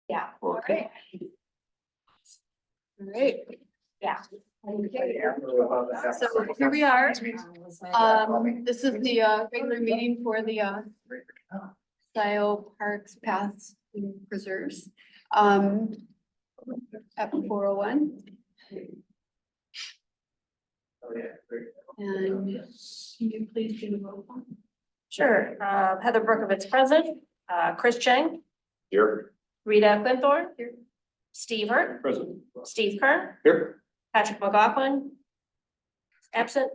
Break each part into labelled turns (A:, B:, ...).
A: Yeah.
B: Okay.
A: All right.
B: Yeah.
A: So here we are. This is the regular meeting for the Scio Parks, Paths and Preserves. At 4:01. And can you please do the roll call?
B: Sure. Heather Berkovitz present, Chris Cheng,
C: Here.
B: Rita Quinthorne. Here. Steve Hurt,
C: Present.
B: Steve Kern,
C: Here.
B: Patrick McLaughlin. Absent,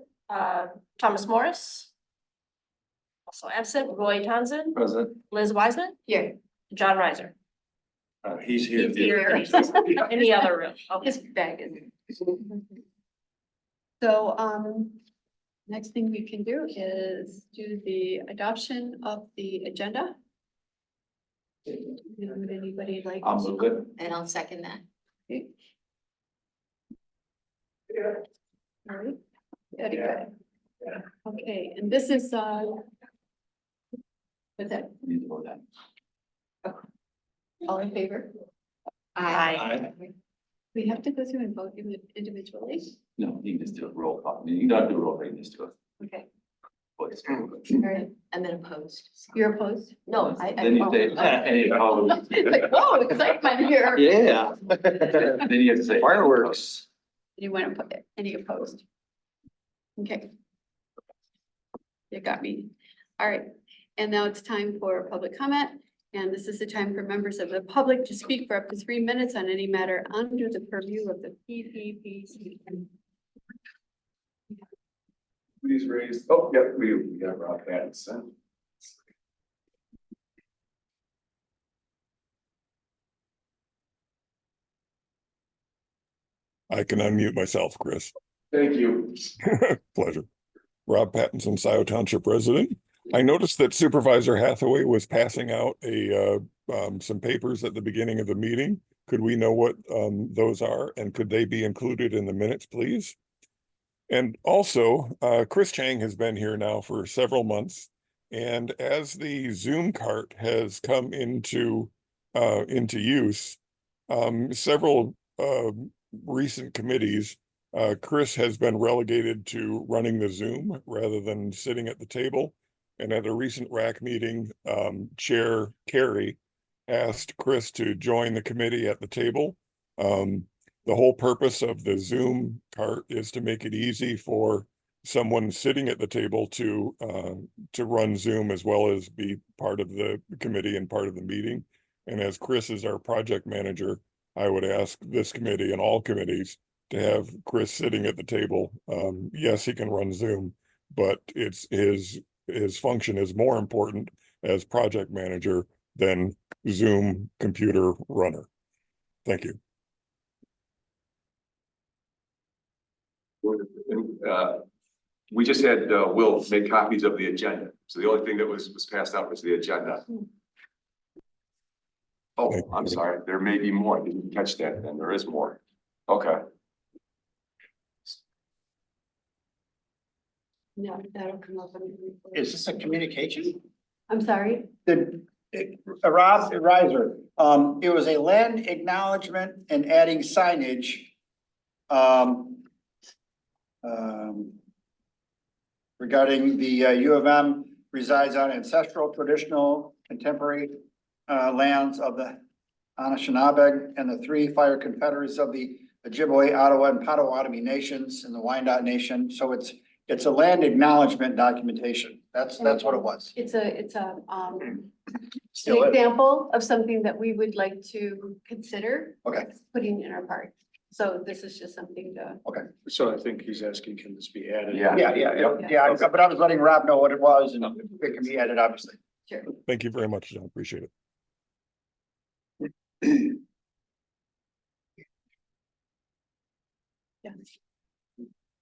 B: Thomas Morris. Also absent, Roy Townsend,
C: Present.
B: Liz Wiseman,
A: Here.
B: John Reiser.
C: He's here.
B: He's here. In the other room. Okay.
A: His bag is. So, next thing we can do is do the adoption of the agenda. Would anybody like?
C: I'll move it.
D: And I'll second that.
A: Okay. All right. Very good. Okay, and this is, what's that?
C: Need to vote that.
A: All in favor?
B: Aye.
A: We have to go through and vote individually.
C: No, you can just do a roll call. You don't do a roll call, you can just do it.
A: Okay,
C: Voice.
A: all right.
D: And then opposed.
A: You're opposed?
D: No,
C: Then you say, any opposed.
A: Like, whoa, excitement here.
C: Yeah. Then you have to say. Fireworks.
A: You want to put any opposed? Okay. You got me. All right. And now it's time for public comment. And this is the time for members of the public to speak for up to 3 minutes on any matter under the purview of the PPPC.
C: Please raise, oh, yep, we got Rob Pattinson.
E: I can unmute myself, Chris.
C: Thank you.
E: Pleasure. Rob Pattinson, Scio Township resident. I noticed that Supervisor Hathaway was passing out some papers at the beginning of the meeting. Could we know what those are, and could they be included in the minutes, please? And also, Chris Chang has been here now for several months, and as the Zoom cart has come into use, several recent committees, Chris has been relegated to running the Zoom rather than sitting at the table. And at a recent RAC meeting, Chair Carey asked Chris to join the committee at the table. The whole purpose of the Zoom cart is to make it easy for someone sitting at the table to run Zoom as well as be part of the committee and part of the meeting. And as Chris is our project manager, I would ask this committee and all committees to have Chris sitting at the table. Yes, he can run Zoom, but it's his function is more important as project manager than Zoom computer runner. Thank you.
C: We just had Will make copies of the agenda. So the only thing that was passed out was the agenda. Oh, I'm sorry. There may be more. I didn't catch that. Then there is more. Okay.
A: No, that'll come up.
F: Is this a communication?
A: I'm sorry.
F: Rob Reiser, it was a land acknowledgement and adding signage. Regarding the U of M resides on ancestral, traditional, contemporary lands of the Anishinaabe and the 3 fire confederacies of the Ojibwe, Ottawa, and Potawatomi nations and the Wyandot Nation. So it's a land acknowledgement documentation. That's what it was.
A: It's an
F: Still is.
A: example of something that we would like to consider.
F: Okay.
A: Putting in our park. So this is just something to.
G: So I think he's asking, can this be added?
C: Yeah.
F: Yeah, but I was letting Rob know what it was and it can be added, obviously.
A: Sure.
E: Thank you very much, John. Appreciate it.
A: Yeah.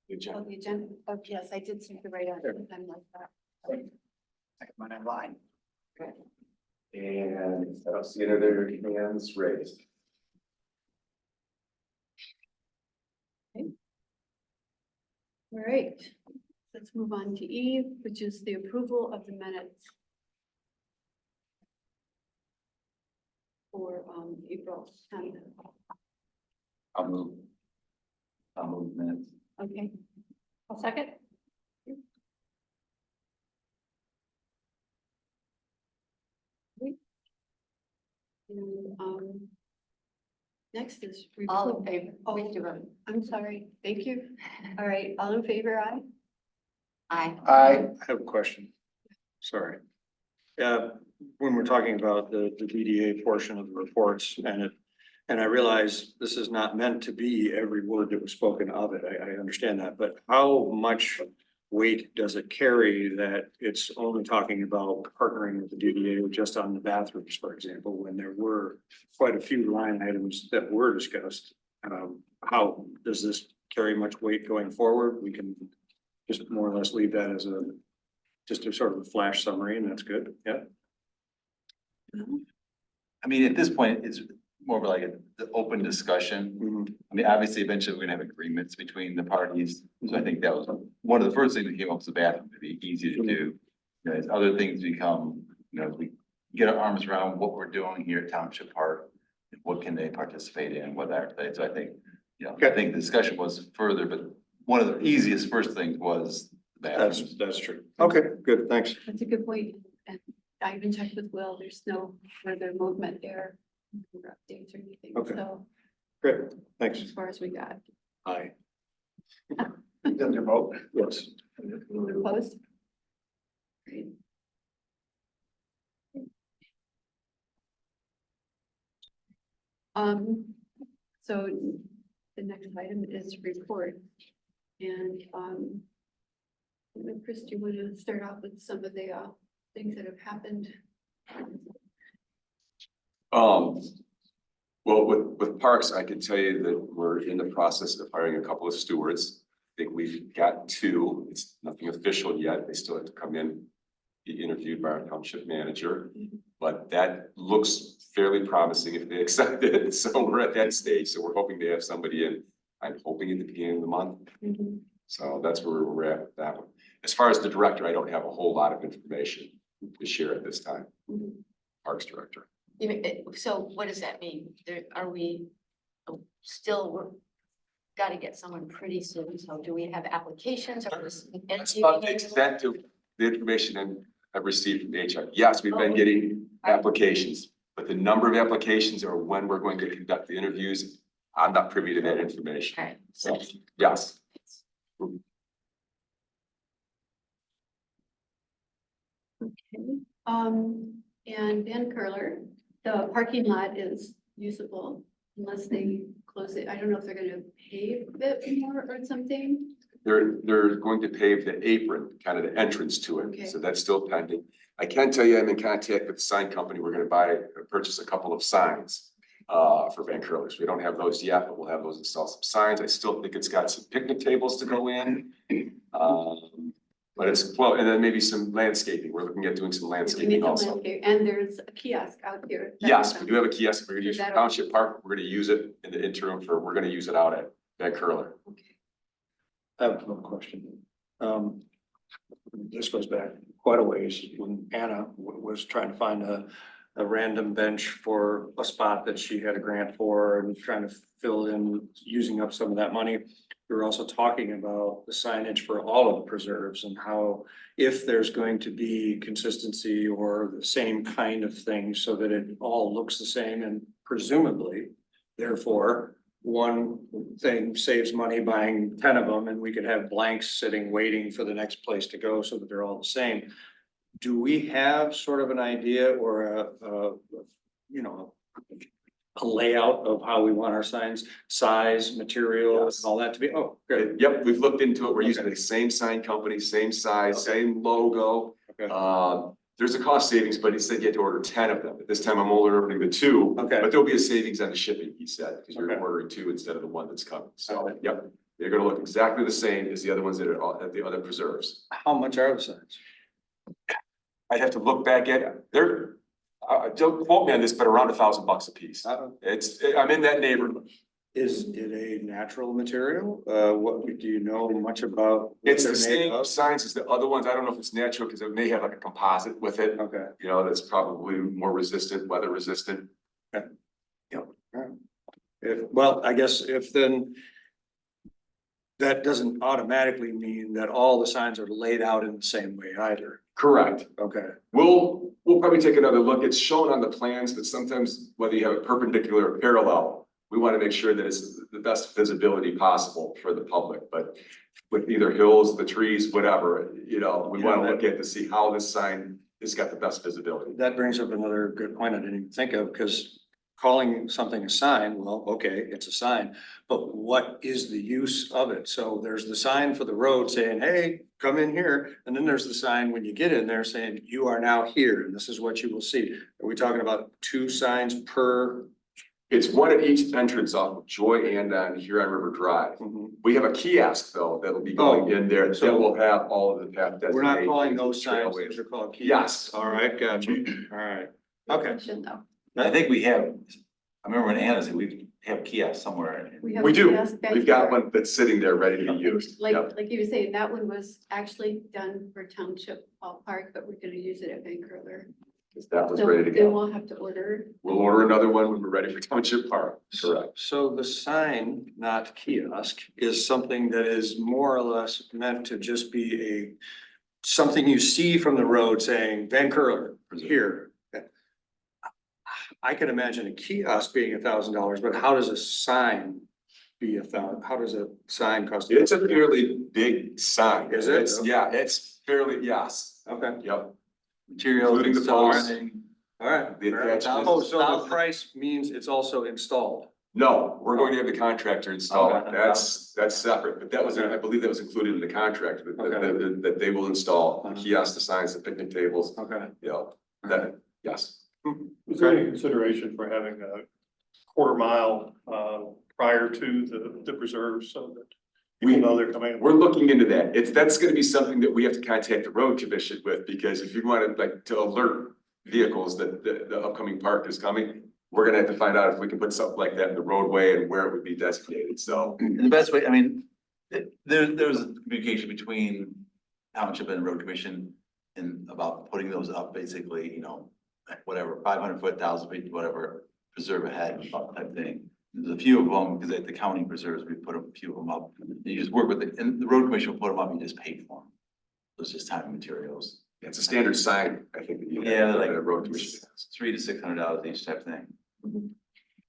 C: Good job.
A: Oh, the agenda. Oh, yes, I did seem to write on it. I'm like that.
F: I can run in line.
C: And I don't see any other hands raised.
A: All right, let's move on to E, which is the approval of the minutes. for, April 10th.
H: I'll move. I'll move minutes.
A: Okay,
B: I'll second.
A: and, next is.
D: All in
A: report.
D: favor?
A: Oh,
D: We do vote.
A: I'm sorry, thank you. All right, all in favor, aye?
D: Aye.
F: Aye.
G: I have a question. Sorry. When we're talking about the DDA portion of the reports and I realize this is not meant to be every word that was spoken of it. I understand that, but how much weight does it carry that it's only talking about partnering with the DDA just on the bathrooms, for example, when there were quite a few line items that were discussed? How does this carry much weight going forward? We can just more or less leave that as just a sort of a flash summary, and that's good, yeah.
H: I mean, at this point, it's more of like the open discussion. I mean, obviously, eventually we're gonna have agreements between the parties. So I think that was one of the first things that came up was the bathroom, to be easy to do. You know, as other things become, you know, as we get our arms around what we're doing here at Township Park, what can they participate in, what are they? So I think, you know, I think the discussion was further, but one of the easiest first things was the bathrooms.
G: That's true. Okay, good, thanks.
A: That's a good point. And I even checked with Will, there's no further movement there, or updates or anything,
G: Okay.
A: so
G: Great, thanks.
A: as far as we got.
G: Aye.
F: Does your vote?
G: Yes.
A: Anyone opposed? Great. So the next item is report. And, Chris, do you want to start off with some of the, things that have happened?
C: Well, with parks, I can tell you that we're in the process of hiring a couple of stewards. I think we've got two. It's nothing official yet. They still have to come in, be interviewed by our township manager. But that looks fairly promising if they accept it. So we're at that stage. So we're hoping to have somebody in. I'm hoping at the beginning of the month. So that's where we're at with that one. As far as the director, I don't have a whole lot of information to share at this time. Parks director.
D: So what does that mean? Are we we're gotta get someone pretty soon, so do we have applications or?
C: That's about the extent to the information I've received from HR. Yes, we've been getting applications, but the number of applications or when we're going to conduct the interviews, I'm not privy to that information.
D: All right,
C: So, yes.
A: And Van Curler, the parking lot is usable unless they close it. I don't know if they're gonna pave it more or something.
C: They're going to pave the apron, kind of the entrance to
A: Okay.
C: it, so that's still pending. I can tell you, I'm in contact with the sign company. We're gonna purchase a couple of signs for Van Curlers. We don't have those yet, but we'll have those install some signs. I still think it's got some picnic tables to go in. But it's, well, and then maybe some landscaping. We're looking at doing some
A: We need
C: landscaping
A: some
C: also.
A: landscape, and there's a kiosk out here.
C: Yes, we do have a kiosk. We're gonna use
A: Is that
C: for Township Park. We're gonna use it in the interim we're gonna use it out at Van Curler.
A: Okay.
G: I have one question. This goes back quite a ways when Anna was trying to find a random bench for a spot that she had a grant for and trying to fill in, using up some of that money. We were also talking about the signage for all of the preserves and how if there's going to be consistency or the same kind of thing so that it all looks the same and presumably, therefore, one thing saves money buying 10 of them and we could have blanks sitting waiting for the next place to go so that they're all the same. Do we have sort of an idea or a layout of how we want our signs, size, material, and all that to be? Oh, good.
C: Yep, we've looked into it. We're using
G: Okay.
C: the same sign company, same size,
G: Okay.
C: same logo.
G: Okay.
C: There's a cost savings, but he said you had to order 10 of them. At this time, I'm only ordering the 2.
G: Okay.
C: But there'll be a savings on the shipping, he said, because you're
G: Okay.
C: ordering 2 instead of the one that's coming. So,
G: Okay.
C: yep, they're gonna look exactly the same as the other ones that are at the other preserves.
G: How much are the signs?
C: I'd have to look back at it. They're, don't quote me on this, but around $1,000 a piece. I'm in that neighborhood.
G: Is it a natural material? What, do you know much about? what
C: It's the
G: they're made
C: same
G: of?
C: signs as the other ones. I don't know if it's natural because it may have like a composite with it.
G: Okay,
C: You know, that's probably more resistant, weather resistant.
G: Well, I guess if then. That doesn't automatically mean that all the signs are laid out in the same way either.
C: Correct.
G: Okay.
C: We'll probably take another look. It's shown on the plans, but sometimes whether you have it perpendicular or parallel, we want to make sure that it's the best visibility possible for the public, but with either hills, the trees, whatever, we want to look at to see how this sign has got the best visibility.
G: That brings up another good point I didn't even think of, because calling something a sign, well, okay, it's a sign, but what is the use of it? So there's the sign for the road saying, hey, come in here. And then there's the sign when you get in there saying, you are now here, and this is what you will see. Are we talking about 2 signs per?
C: It's one at each entrance off of Joy and on Huron River Drive. We have a kiosk though, that'll be going in there, that
G: So-
C: will have all of the path designated.
G: We're not calling those signs,
C: trailways.
G: those are called kiosks.
C: Yes.
G: All right, gotcha. All right. Okay.
A: Attention, though.
H: I think we have, I remember when Anna said we have kiosks somewhere.
A: have
C: We
A: a
C: do.
A: kiosk back
C: We've got
A: here.
C: one that's sitting there ready to be used.
A: Like,
C: Yep.
A: like you were saying, that one was actually done for Township Ballpark, but we're gonna use it at Van Curler.
C: That was
A: So
C: ready to
A: then
C: go.
A: we'll have to order.
C: We'll order another one when we're ready for Township Park. Correct.
G: So the sign, not kiosk, is something that is more or less meant to just be something you see from the road saying Van Curler here. I can imagine a kiosk being $1,000, but how does a sign be $1,000? How does a sign cost?
C: It's a fairly big sign.
G: Is it?
C: It's fairly, yes.
G: Okay,
C: Yep.
H: Materials,
C: Including the
H: install
C: posts.
H: everything.
G: all right.
C: The
G: All right.
C: attachments.
G: Oh, so the price means it's also installed.
C: No, we're going to have the contractor install it.
H: Okay.
C: That's separate, but that was, I believe that was included in the contract, that they will install the kiosk, the signs, the picnic tables,
G: Okay.
C: that, yes.
I: Is there any consideration for having a quarter mile prior to the preserve so that people know they're coming?
C: We're looking into that. That's gonna be something that we have to contact the road commission with, because if you wanted to alert vehicles that the upcoming park is coming, we're gonna have to find out if we can put something like that in the roadway and where it would be designated, so.
H: And the best way, I mean, there's a communication between township and road commission and about putting those up, basically, whatever, 500 foot, 1,000 feet, whatever, preserve ahead type thing. There's a few of them, because at the county preserves, we put a few of them up. You just work with and the road commission will put them up, you just pay for them. So it's just time and materials.
C: It's a standard sign, I think, that you
H: Yeah,
C: have,
H: like
C: that a road commission has.
H: $300 to $600 each type thing.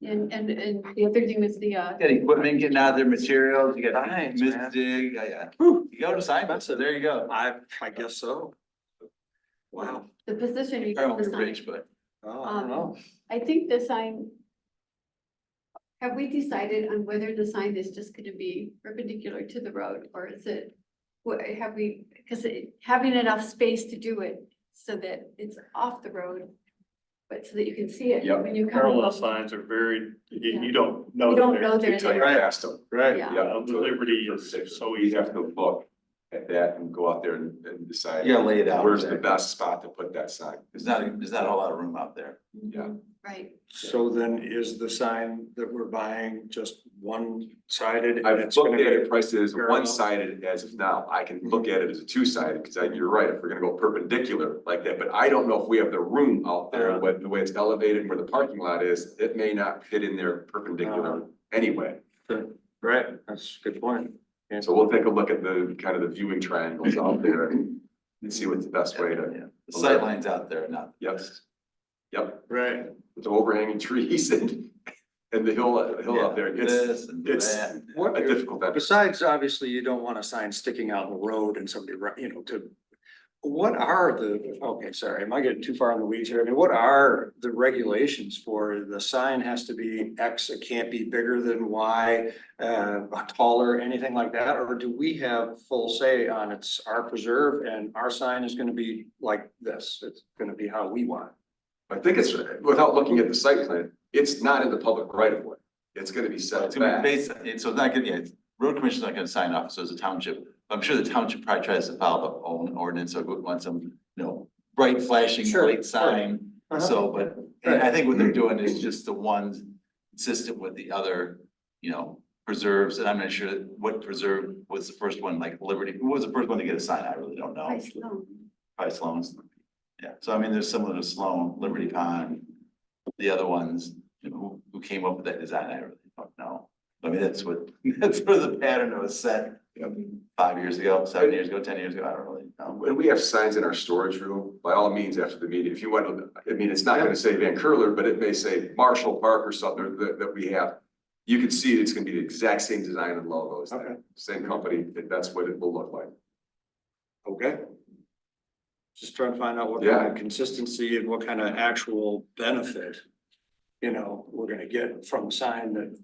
A: And the other thing was the,
H: You got equipment getting out there, materials, you got
G: Nice, man.
H: mistig, yeah. You go to sign, so there you go.
G: I guess so. Wow.
A: the position.
H: I won't
A: the
H: be
A: sign.
H: rich, but
G: Oh, I don't know.
A: I think the sign. Have we decided on whether the sign is just gonna be perpendicular to the road, or is it? What, have we, because having enough space to do it so that it's off the road. But so that you can see it
C: Yep.
A: when you come.
I: Parallel
A: up.
I: signs are very,
A: Yeah.
I: you don't know.
A: You don't
I: they're
A: know they're
C: Until you
A: there.
C: pass them.
G: Right.
A: Yeah.
C: Yeah.
I: The Liberty is so
C: You
I: easy.
C: have to look at that and go out there and decide.
H: you gotta lay it out.
C: Where's the best spot to put that sign?
H: There's not a whole lot of room out there.
C: Yeah.
A: Right,
G: So then is the sign that we're buying just one-sided? and
C: I've
G: it's
C: looked
G: gonna
C: at
G: be
C: it, priced it as
G: parallel?
C: one-sided as of now. I can look at it as a two-sided, because you're right, if we're gonna go perpendicular like that, but I don't know if we have the room out there, the way it's elevated, where the parking lot is, it may not fit in there perpendicular anyway.
G: Right, that's a good point.
C: So we'll take a look at the kind of the viewing triangles out there and see what's the best way to,
H: Yeah. The sight lines out there, not.
C: yes. Yep,
G: Right.
C: with the overhanging trees and the hill out there,
H: This and
C: it's
H: that.
C: a difficult.
G: Besides, obviously, you don't want a sign sticking out in the road and somebody, what are okay, sorry, am I getting too far in the weeds here? I mean, what are the regulations for the sign has to be X, it can't be bigger than Y, taller, anything like that? Or do we have full say on it's our preserve and our sign is gonna be like this? It's gonna be how we want.
C: I think it's, without looking at the site plan, it's not in the public right of way. It's gonna be set
H: It's gonna be
C: back.
H: based, so it's not gonna, road commission's not gonna sign off, so as a township, I'm sure the township probably tries to file their own ordinance, or would want some, bright flashing
G: Sure,
H: light sign.
G: Uh-huh.
H: So, but, and I think what they're doing is just the ones consistent with the other, preserves, and I'm not sure what preserve was the first one, like Liberty, who was the first one to get a sign, I really don't know.
A: I slow.
H: Probably Sloan's. Yeah, so I mean, there's similar to Sloan, Liberty Pond, the other ones, you know, who came up with that design, I really don't know. I mean, that's what, that's where the pattern was set 5 years ago, 7 years ago, 10 years ago, I don't really know.
C: When we have signs in our storage room, by all means, after the meeting, if you want to, I mean, it's not gonna say Van Curler, but it may say Marshall Park or something that we have. You can see it's gonna be the exact same design and logo, it's
G: Okay.
C: same company, that's what it will look like.
G: Okay. Just trying to find out what
C: Yeah.
G: kind of consistency and what kind of actual benefit, you know, we're gonna get from a sign that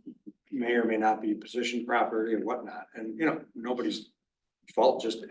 G: may or may not be positioned properly and whatnot. And, you know, nobody's fault, just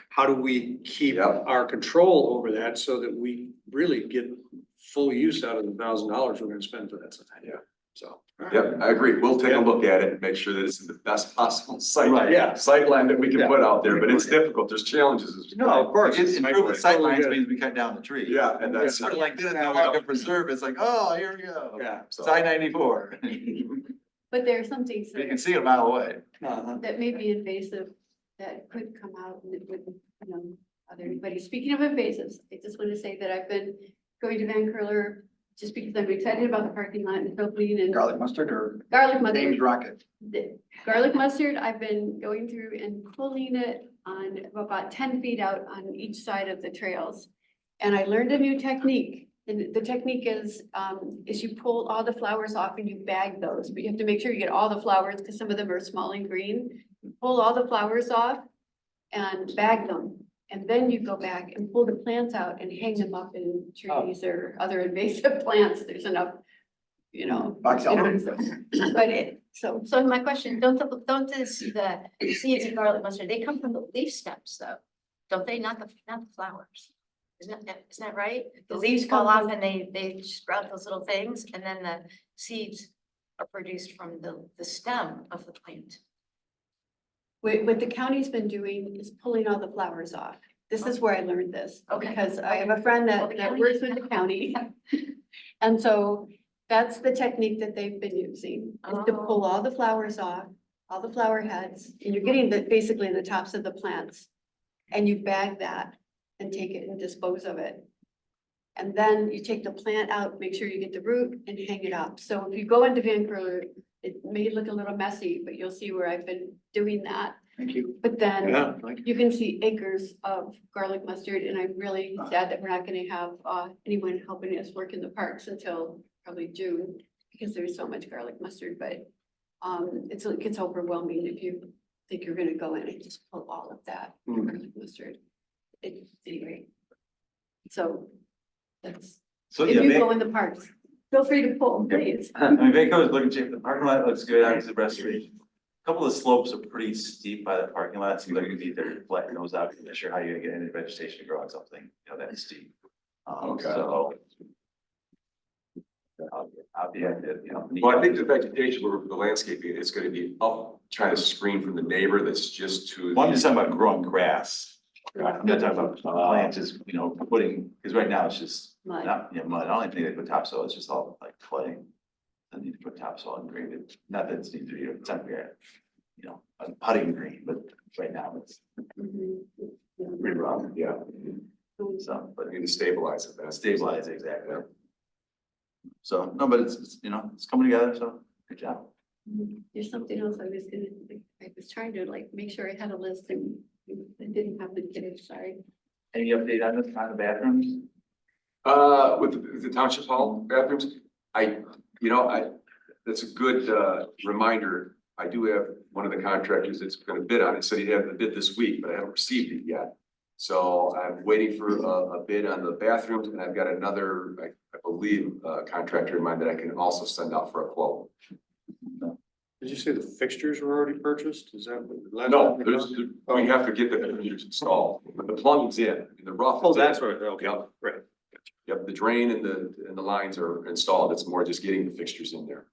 G: how do we keep
C: Yeah.
G: our control over that so that we really get full use out of the $1,000 we're gonna spend for that sign?
C: Yeah.
G: So.
C: Yeah, I agree. We'll take
G: Yeah.
C: a look at it and make sure that it's in the best possible
G: Right, yeah.
C: sight line that we can
G: Yeah.
C: put out there, but it's difficult. There's challenges.
G: No, of course.
H: It's improve the sight lines
G: Totally
H: means we cut down the tree.
C: Yeah, and that's.
H: Sort of like this, now we're gonna preserve, it's like, oh, here we go.
G: Yeah.
C: So-
H: It's I-94. You
A: But there are some things
H: can
A: that,
H: see it a mile away.
G: Uh-huh.
A: that may be invasive that could come out and it would, you know, bother anybody. Speaking of invasives, I just want to say that I've been going to Van Curler just because I'm excited about the parking lot and so clean and
F: Garlic mustard or
A: garlic
F: Dave's
A: mustard.
F: Rocket?
A: The garlic mustard, I've been going through and pulling it on about 10 feet out on each side of the trails. And I learned a new technique. And the technique is you pull all the flowers off and you bag those, but you have to make sure you get all the flowers because some of them are small and green. You pull all the flowers off and bag them. And then you go back and pull the plants out and hang them up in trees or other invasive plants. There's enough, you know.
F: Box elder.
A: But so
D: So my question, don't the seeds of garlic mustard, they come from the leaf stems though, don't they? Not the flowers. Isn't that right? The leaves fall off and they sprout those little things and then the seeds are produced from the stem of the plant.
A: what the county's been doing is pulling all the flowers off. This is where I learned this,
D: Okay.
A: because I have a friend
D: Well, the
A: that
D: county-
A: works with the county. And so that's the technique that they've been using, is to pull all the flowers off, all the flower heads, and you're getting basically the tops of the plants. And you bag that and take it and dispose of it. And then you take the plant out, make sure you get the root and hang it up. So if you go into Van Curler, it may look a little messy, but you'll see where I've been doing that.
F: Thank you.
A: But then
G: Yeah, like,
A: you can see acres of garlic mustard, and I'm really sad that we're not gonna have anyone helping us work in the parks until probably June, because there's so much garlic mustard, but it gets overwhelming if you think you're gonna go in and just pull all of that garlic mustard. Anyway, so that's,
H: So,
A: if
H: yeah,
A: you go in the parks, feel free to pull, please.
H: I mean, Vancouver's looking cheap, the parking lot looks good, obviously the restoration. A couple of the slopes are pretty steep by the parking lot, seems like you need to flatten those out, I'm not sure how you're gonna get any vegetation to grow on something, you know, that steep.
C: Okay.
H: So. I'll be at it, you know.
C: Well, I think the vegetation, or the landscaping, is gonna be up, trying to screen from the neighbor that's just to.
H: Well, I'm just talking about growing grass. I'm not talking about plants, is, you know, putting, because right now it's just
A: Mud.
H: not, you know, mud, I don't even think they put topsoil, it's just all like clay. I need to put topsoil and green it, not that it's needs to be, it's not very, you know, a putting green, but right now it's
A: Mhm.
H: pretty rough,
C: Yeah,
H: so, but
C: I need to stabilize it, that's.
H: stabilize exactly. So, no, but it's, you know, it's coming together, so good job.
A: There's something else I was trying to like make sure I had a list and it didn't happen today, sorry.
H: Any update on this, on the bathrooms?
C: With the township hall bathrooms, that's a good, reminder. I do have one of the contractors that's gonna bid on it, said he'd have the bid this week, but I haven't received it yet. So I'm waiting for a bid on the bathrooms, and I've got another, I believe, contractor in mind that I can also send out for a quote.
G: did you say the fixtures were already purchased? Is that? what the last
C: No,
G: time
C: we have to get the fixtures installed, but the plumbing's in, and the rough.
G: Oh,
C: is in.
G: that's right, okay,
C: Yep.
G: right.
C: Yep, the drain and the lines are installed, it's more just getting the fixtures in there.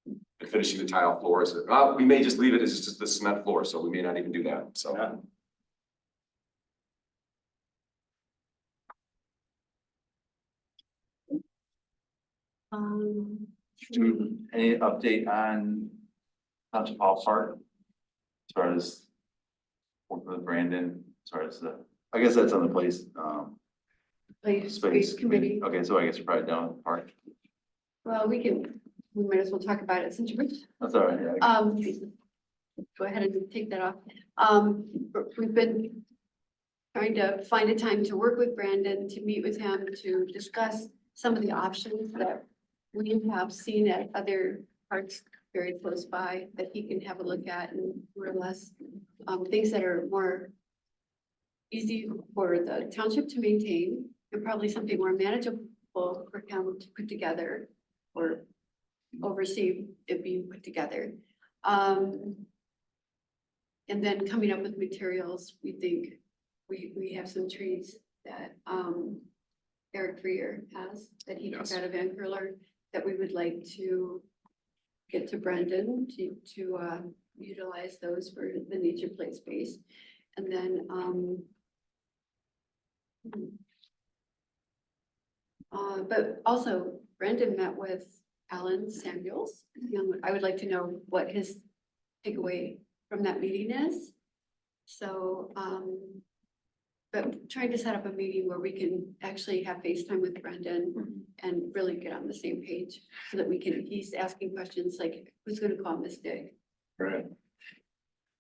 C: And finishing the tile floors, we may just leave it as just the cement floor, so we may not even do that, so.
G: Yeah.
H: Any update on Township Hall Park? As far as working with Brandon, as far as I guess that's on the place,
A: Like
H: space.
A: space committee,
H: Okay, so I guess you're probably done with the park.
A: well, we can we might as well talk about it since you're.
H: That's all right, yeah.
A: Go ahead and take that off. We've been trying to find a time to work with Brandon, to meet with him, to discuss some of the options that we have seen at other parks very close by that he can have a look at and more or less, things that are more easy for the township to maintain and probably something more manageable for him to put together or oversee it being put together. And then coming up with materials, we think we have some trees that Eric Freer has that he took
C: Yes.
A: out of Van Curler that we would like to get to Brendan to utilize those for the nature play space. And then but also Brendan met with Alan Samuels. I would like to know what his takeaway from that meeting is. So, but trying to set up a meeting where we can actually have FaceTime with Brendan and really get on the same page so that we can, he's asking questions like, who's gonna call Miss Dig?
H: Right.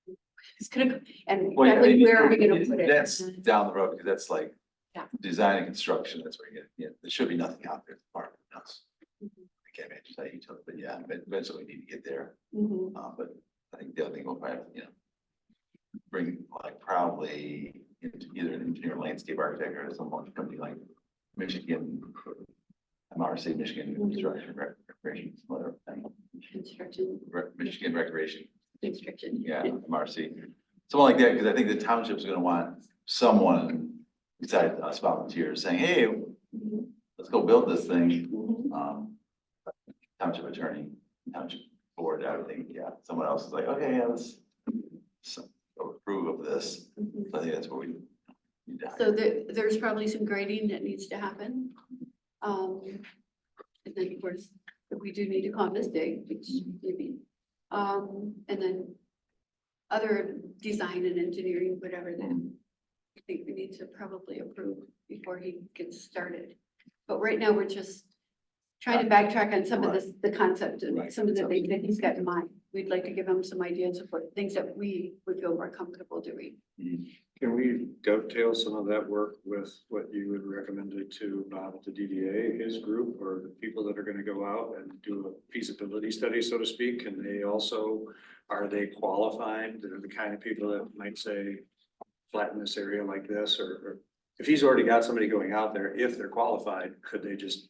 A: Who's gonna, and
H: Well, yeah, I
A: exactly
H: mean,
A: where are we gonna put it?
H: That's down the road, because that's like
A: Yeah.
H: design and construction, that's where you get, there should be nothing out there. Park, else.
A: Mhm.
H: I can't imagine how you took it, but yeah, but eventually we need to get there.
A: Mhm.
H: But I think the other thing we'll probably, bring like probably into either an engineer, landscape architect, or some company like Michigan, MRC, Michigan Construction Recreation, some other thing,
A: Construction,
H: Michigan Recreation,
A: construction.
H: yeah, MRC. Something like that, because I think the township's gonna want someone besides us volunteers saying, hey,
A: Mhm.
H: let's go build this thing.
A: Mhm.
H: Township attorney, township board, I would think, yeah, someone else is like, okay, yeah, let's approve of this.
A: Mhm.
H: So I think that's what we need to.
A: So there's probably some grading that needs to happen. And then of course, if we do need to call this day, which maybe, and then other design and engineering, whatever that I think we need to probably approve before he gets started. But right now, we're just trying to backtrack on some of this, the concept and
H: Right.
A: some of the things that he's got in mind. We'd like to give him some ideas of what things that we would feel more comfortable doing.
G: Can we dovetail some of that work with what you would recommend to the DDA, his group, or the people that are gonna go out and do a feasibility study, so to speak? Can they also, are they qualified? They're the kind of people that might say, flatten this area like this, or if he's already got somebody going out there, if they're qualified, could they just?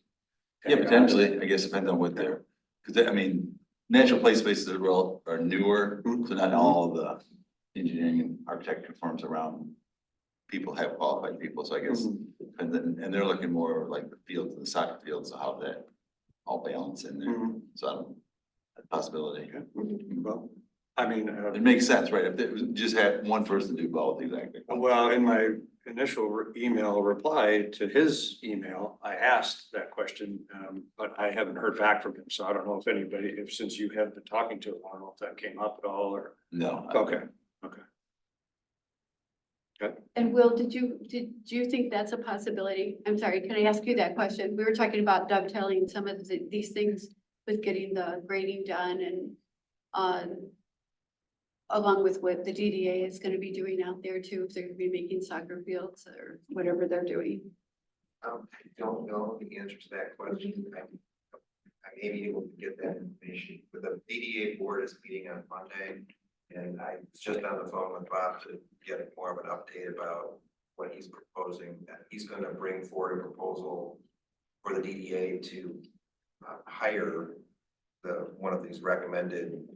H: Yeah, potentially, I guess depends on what they're, because I mean, natural play spaces are newer, so not all the engineering and architecture firms around. People have qualified people, so I guess, and they're looking more like the fields, the soccer fields, so how that all balance in there, so I don't, a possibility.
G: Well, I mean,
H: It makes sense, right? If they just had one person do both, exactly.
G: well, in my initial email reply to his email, I asked that question, but I haven't heard back from him, so I don't know if anybody, since you have been talking to him, I don't know if that came up at all, or.
H: No.
G: Okay.
A: And Will, do you think that's a possibility? I'm sorry, can I ask you that question? We were talking about dovetailing some of these things with getting the grading done and along with what the DDA is gonna be doing out there too, if they're gonna be making soccer fields or whatever they're doing.
J: I don't know the answer to that question. I may be able to get that information, but the DDA board is meeting on Monday. And I was just on the phone with Bob to get more of an update about what he's proposing. He's gonna bring forward a proposal for the DDA to hire one of these recommended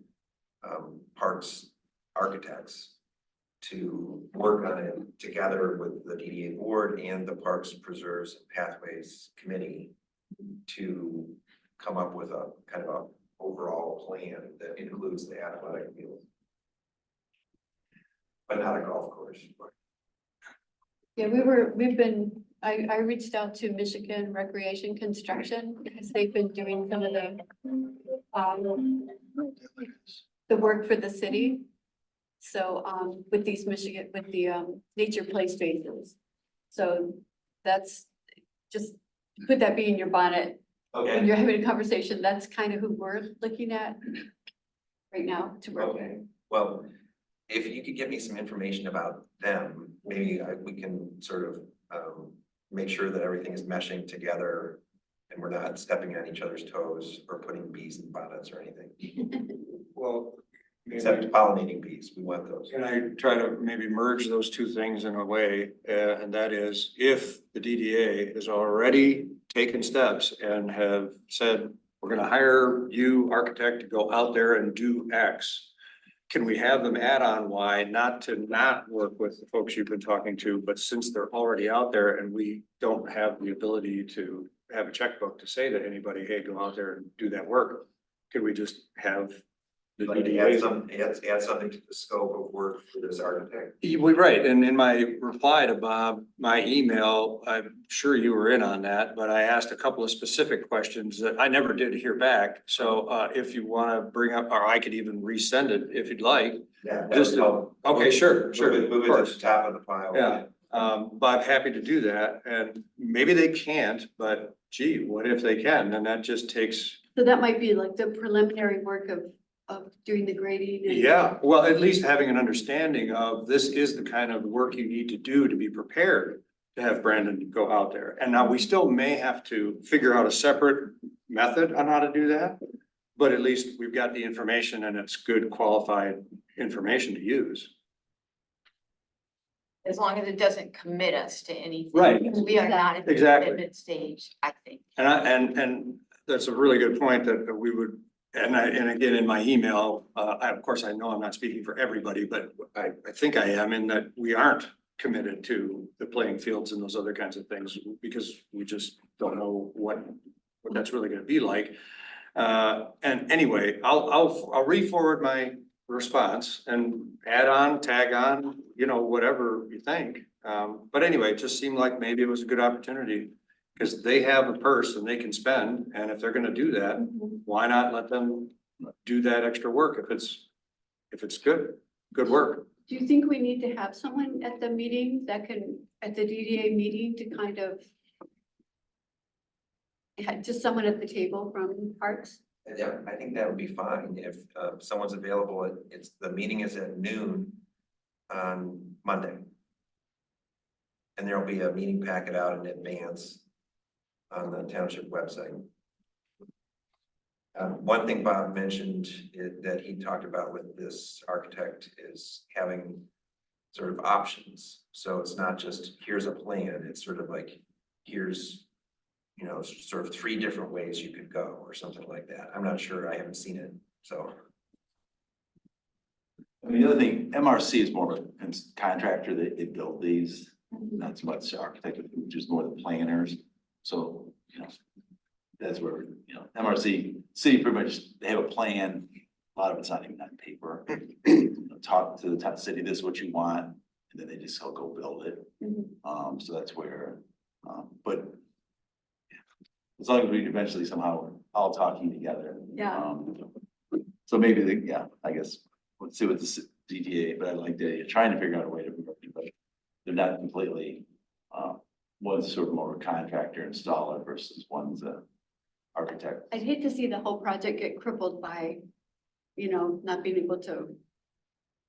J: parks architects to work on it together with the DDA board and the Parks, Preserves, and Pathways Committee to come up with a kind of a overall plan that includes the athletic field. But not a golf course.
A: Yeah, I reached out to Michigan Recreation Construction because they've been doing some of the work for the city. So, with these with the, nature play spaces. So that's just, put that bee in your bonnet. when
J: Okay,
A: you're having a conversation, that's kind of who we're looking at right now to work with.
J: okay, well, if you could give me some information about them, maybe we can sort of, make sure that everything is meshing together and we're not stepping on each other's toes or putting bees in bonnets or anything,
G: Well,
J: except pollinating bees, we want those.
G: can I try to maybe merge those two things in a way? And that is, if the DDA has already taken steps and have said, we're gonna hire you, architect, to go out there and do X. Can we have them add on Y, not to not work with the folks you've been talking to, but since they're already out there and we don't have the ability to have a checkbook to say to anybody, hey, go out there and do that work. Could we just have the
J: Like add
G: DDA?
J: add something to the scope of work for this architect.
G: Well, right, and in my reply to Bob, my email, I'm sure you were in on that, but I asked a couple of specific questions that I never did hear back. So if you wanna bring up, or I could even resend it if you'd like.
J: Yeah.
G: Just to- Okay, sure,
J: Move it
G: of
J: to the
G: course.
J: top of the pile.
G: Yeah, but I'm happy to do that, and maybe they can't, but gee, what if they can? Then that just takes.
A: So that might be like the preliminary work of doing the grading. And
G: Yeah, well, at least having an understanding of this is the kind of work you need to do to be prepared to have Brandon go out there. And now we still may have to figure out a separate method on how to do that. But at least we've got the information and it's good qualified information to use.
D: As long as it doesn't commit us to anything.
G: Right.
D: Because we are not at the
G: Exactly.
D: commitment stage, I think.
G: And that's a really good point that we would, and again, in my email, of course, I know I'm not speaking for everybody, but I think I am in that we aren't committed to the playing fields and those other kinds of things because we just don't know what that's really gonna be like. And anyway, I'll re-forward my response and add on, tag on, whatever you think. But anyway, it just seemed like maybe it was a good opportunity. Cause they have a purse and they can spend, and if they're gonna do that, why not let them do that extra work if it's good work?
A: Do you think we need to have someone at the meeting that can, at the DDA meeting to kind of just someone at the table from Parks?
J: Yeah, I think that would be fine if someone's available. The meeting is at noon on Monday. And there'll be a meeting packet out in advance on the township website. One thing Bob mentioned that he talked about with this architect is having sort of options. So it's not just, here's a plan, it's sort of like, here's, sort of 3 different ways you could go or something like that. I'm not sure, I haven't seen it, so.
H: I mean, the other thing, MRC is more of a contractor, they build these, not so much architect, just more the planners. So, that's where, MRC, city pretty much, they have a plan, a lot of it's not even on paper. Talk to the top city, this is what you want, and then they just go build it. So that's where, but as long as we eventually somehow all talking together.
A: Yeah.
H: So maybe I guess, let's see what the DTA, but I like that you're trying to figure out a way to, but they're not completely, one's sort of more of a contractor installer versus one's a architect.
A: I'd hate to see the whole project get crippled by, not being able to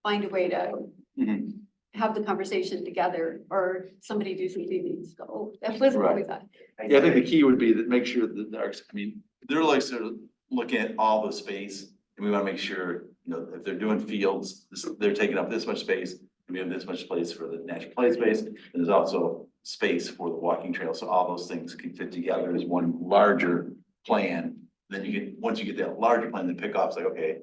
A: find a way to
H: Mhm.
A: have the conversation together, or somebody do something needs to go, oh, that wasn't what we thought.
H: Yeah, I think the key would be that make sure that they're like sort of looking at all the space, and we wanna make sure, if they're doing fields, they're taking up this much space, and we have this much space for the natural play space, and there's also space for the walking trail, so all those things can fit together as one larger plan. Then once you get that larger plan, then pick off, it's like, okay,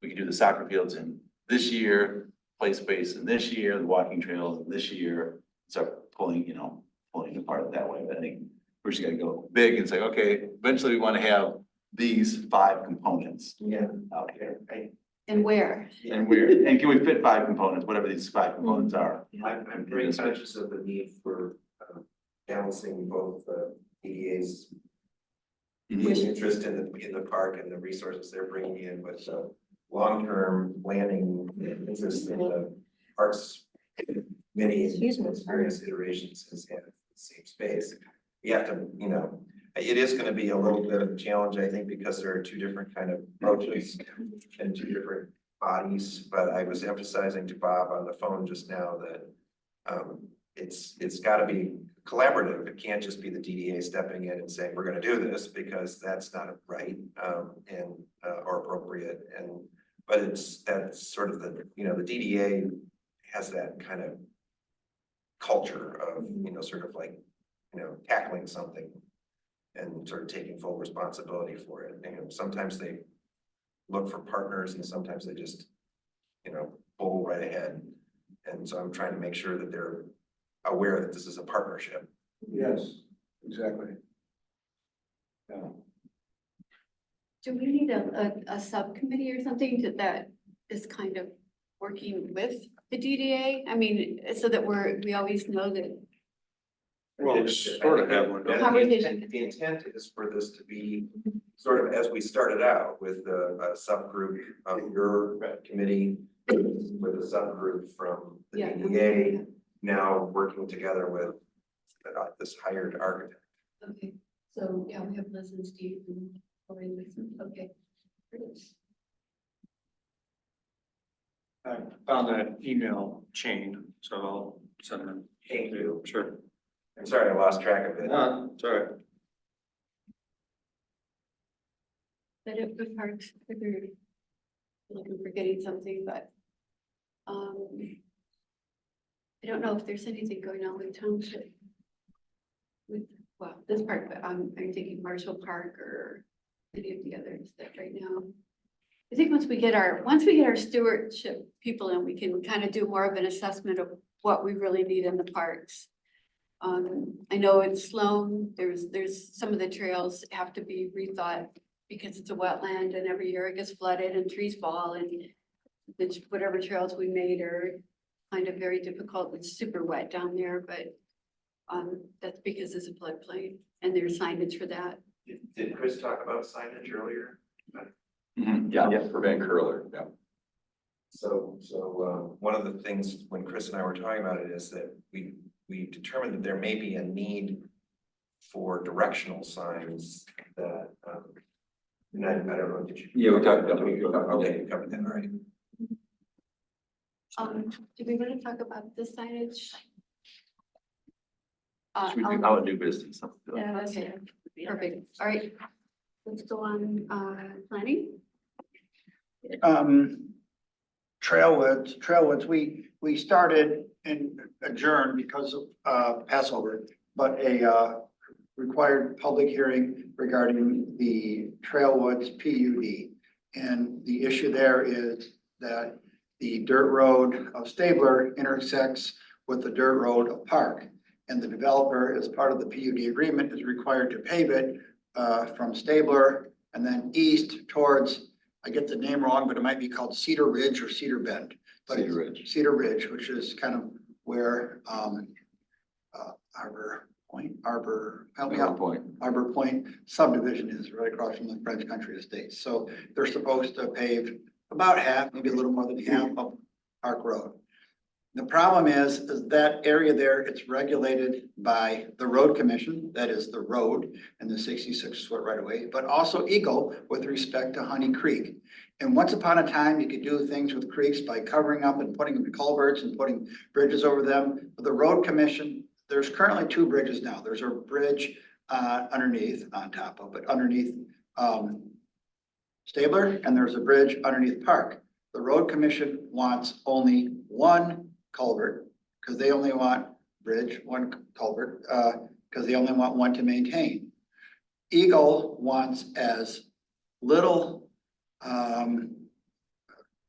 H: we can do the soccer fields in this year, play space in this year, the walking trails in this year, start pulling apart that way. But I think first you gotta go big and say, okay, eventually we wanna have these 5 components.
J: Yeah.
H: Out here, right?
A: And where?
H: And and can we fit 5 components, whatever these 5 components are?
J: I'm very conscious of the need for balancing both the DDA's interest in the park and the resources they're bringing in, but long-term planning interest in the parks committee and its various iterations has had the same space. We have to, it is gonna be a little bit of a challenge, I think, because there are two different kind of approaches and two different bodies, but I was emphasizing to Bob on the phone just now that it's gotta be collaborative. It can't just be the DDA stepping in and saying, we're gonna do this, because that's not right, or appropriate, but that's sort of the, the DDA has that kind of culture of, sort of like, tackling something and sort of taking full responsibility for it. Sometimes they look for partners and sometimes they just, pull right ahead. And so I'm trying to make sure that they're aware that this is a partnership.
G: Yes, exactly. Yeah.
A: Do we need a subcommittee or something that is kind of working with the DDA? I mean, so that we always know that.
G: Well, we sort of have one, don't we?
A: Conversation.
J: The intent is for this to be sort of as we started out with a subgroup of your committee, with a subgroup from the
A: Yeah.
J: DDA, now working together with this hired architect.
A: Okay, so yeah, we have Liz and Steve and Lori and Lisa. Okay.
G: I found that email chain, so I'll send them.
J: Thank you.
G: Sure.
J: I'm sorry, I lost track of it.
G: It's all right.
A: But it was hard to figure, like I'm forgetting something, but I don't know if there's anything going on with township. With, well, this part, but I'm thinking Marshall Park or any of the others that right now. I think once we get our stewardship people in, we can kind of do more of an assessment of what we really need in the parks. I know in Sloan, there's some of the trails have to be rethought because it's a wetland and every year it gets flooded and trees fall and whatever trails we made are kind of very difficult. It's super wet down there, but that's because it's a floodplain and there's signage for that.
J: Did Chris talk about signage earlier?
C: Yeah, for Van Curler, yeah.
J: So one of the things when Chris and I were talking about it is that we determined that there may be a need for directional signs that, and I don't know, did you?
C: Yeah, we talked about
J: Okay,
C: it.
J: you covered that, all right.
A: Do we want to talk about the signage?
H: Should we do out new business?
A: Yeah, okay, perfect. All right. Let's go on, planning.
F: Trailwoods, we started and adjourned because of Passover, but a required public hearing regarding the Trailwoods PUD. And the issue there is that the dirt road of Stabler intersects with the dirt road of Park. And the developer, as part of the PUD agreement, is required to pave it from Stabler and then east towards, I get the name wrong, but it might be called Cedar Ridge or Cedar Bend. But
C: Cedar Ridge.
F: Cedar Ridge, which is kind of where help me out. Arbor Point subdivision is right across from the French Country Estates. So they're supposed to pave about half, maybe a little more than half of Park Road. The problem is that area there, it's regulated by the road commission, that is the road and the 66-foot right of way, but also Eagle with respect to Honey Creek. And once upon a time, you could do things with creeks by covering up and putting culverts and putting bridges over them. But the road commission, there's currently two bridges now. There's a bridge underneath, on top of, but underneath Stabler, and there's a bridge underneath Park. The road commission wants only one culvert, because they only want one culvert, because they only want one to maintain. Eagle wants as little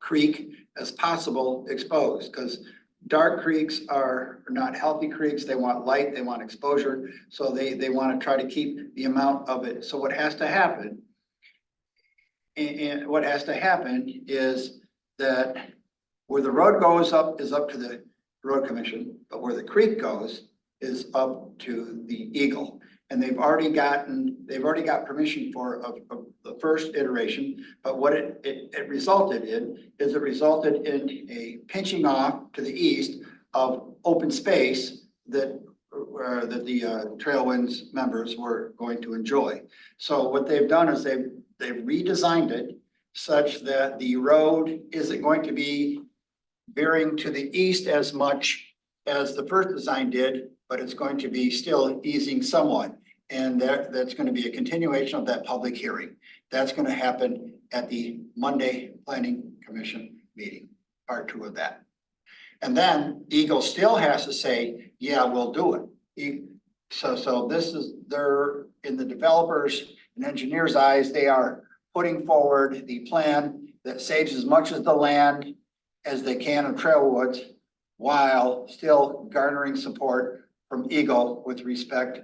F: creek as possible exposed, because dark creeks are not healthy creeks. They want light, they want exposure, so they want to try to keep the amount of it. So what has to happen, and what has to happen is that where the road goes up is up to the road commission, but where the creek goes is up to the Eagle. And they've already got permission for the first iteration, but what it resulted in is it resulted in a pinching off to the east of open space that that the Trailwinds members were going to enjoy. So what they've done is they've redesigned it such that the road isn't going to be veering to the east as much as the first design did, but it's going to be still easing somewhat. And that's going to be a continuation of that public hearing. That's going to happen at the Monday Planning Commission meeting, part 2 of that. And then Eagle still has to say, yeah, we'll do it. So this is, they're in the developers and engineers' eyes, they are putting forward the plan that saves as much of the land as they can of Trailwoods while still garnering support from Eagle with respect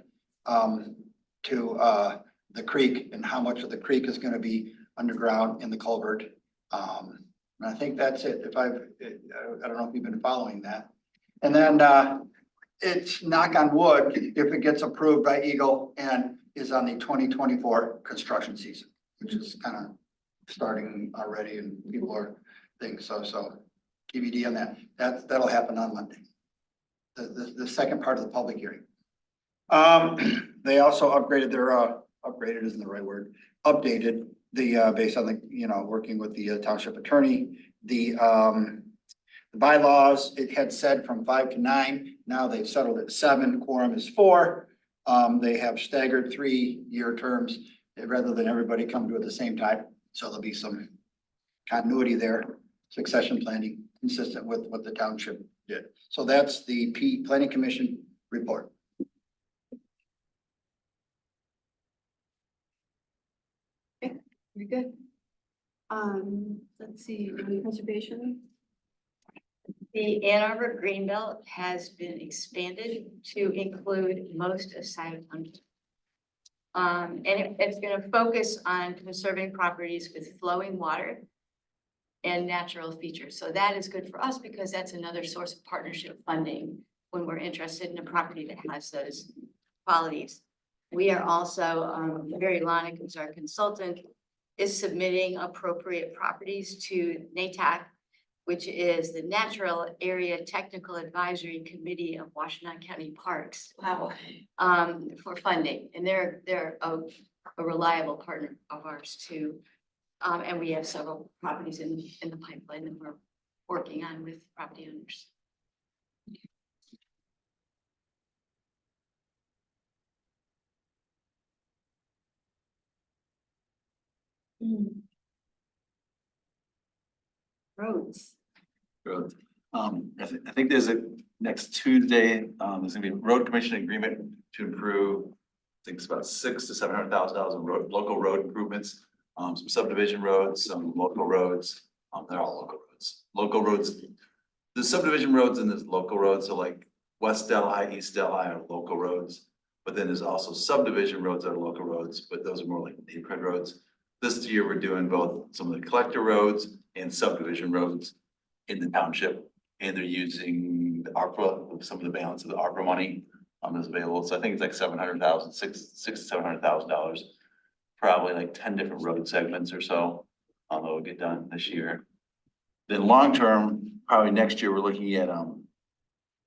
F: to the creek and how much of the creek is going to be underground in the culvert. And I think that's it. I don't know if you've been following that. And then it's knock on wood if it gets approved by Eagle and is on the 2024 construction season, which is kind of starting already and people are thinking so TBD on that. That'll happen on Monday. The second part of the public hearing. They also upgraded their upgraded isn't the right word, updated the based on the, working with the township attorney, the bylaws, it had said from 5 to 9. Now they've settled at 7, quorum is 4. They have staggered 3-year terms rather than everybody come to it at the same time. So there'll be some continuity there, succession planning consistent with what the township did. So that's the Planning Commission report.
A: Very good. Let's see, any conservation?
D: The Ann Arbor Greenbelt has been expanded to include most of Scio Township. And it's gonna focus on conserving properties with flowing water and natural features. So that is good for us because that's another source of partnership funding when we're interested in a property that has those qualities. We are also, Barry Lonick, who's our consultant, is submitting appropriate properties to NATAC, which is the Natural Area Technical Advisory Committee of Washtenaw County Parks.
A: Wow.
D: For funding, and they're a reliable partner of ours too. And we have several properties in the pipeline that we're working on with property owners. Roads.
H: Roads. I think there's next Tuesday, there's gonna be a road commission agreement to improve, I think it's about $600,000 to $700,000 in local road improvements. Some subdivision roads, some local roads, they're all local roads. Local roads, the subdivision roads and there's local roads, so like West Delhi, East Delhi are local roads. But then there's also subdivision roads that are local roads, but those are more like neighborhood roads. This year, we're doing both some of the collector roads and subdivision roads in the township. And they're using the ARPA, some of the balance of the ARPA money is available. So I think it's like $600,000 to $700,000. Probably like 10 different road segments or so that will get done this year. Then long term, probably next year, we're looking at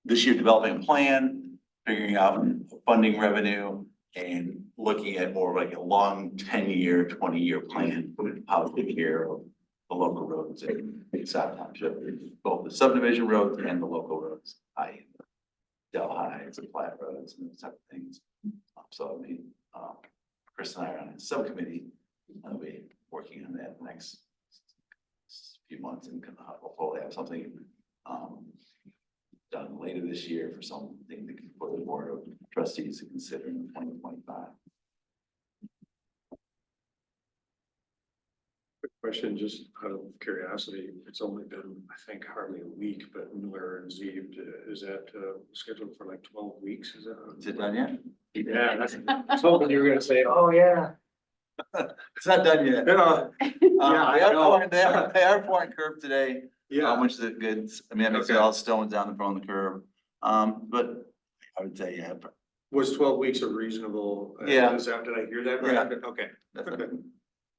H: this year developing a plan, figuring out funding revenue, and looking at more like a long 10-year, 20-year plan, how to take care of the local roads in South Township, both the subdivision roads and the local roads, i.e. Delhi, and flat roads and those type of things. So I mean, Chris and I are on a subcommittee, I'll be working on that next few months and hopefully have something done later this year for something for the board of trustees to consider in 2025.
I: Quick question, just out of curiosity, it's only been, I think, hardly a week, but Miller and Zeeb, is that scheduled for like 12 weeks? Is
H: it done yet?
I: Yeah, I was hoping you were gonna say, oh, yeah.
H: It's not done yet.
I: Yeah, I know.
H: They are pouring curb today.
I: Yeah.
H: Which is good. I mean, I makes
I: Okay.
H: all stones down the front of the curb. But I would say, yeah.
I: Was 12 weeks a reasonable?
H: Yeah.
I: Did I hear that right? Okay.
H: Definitely.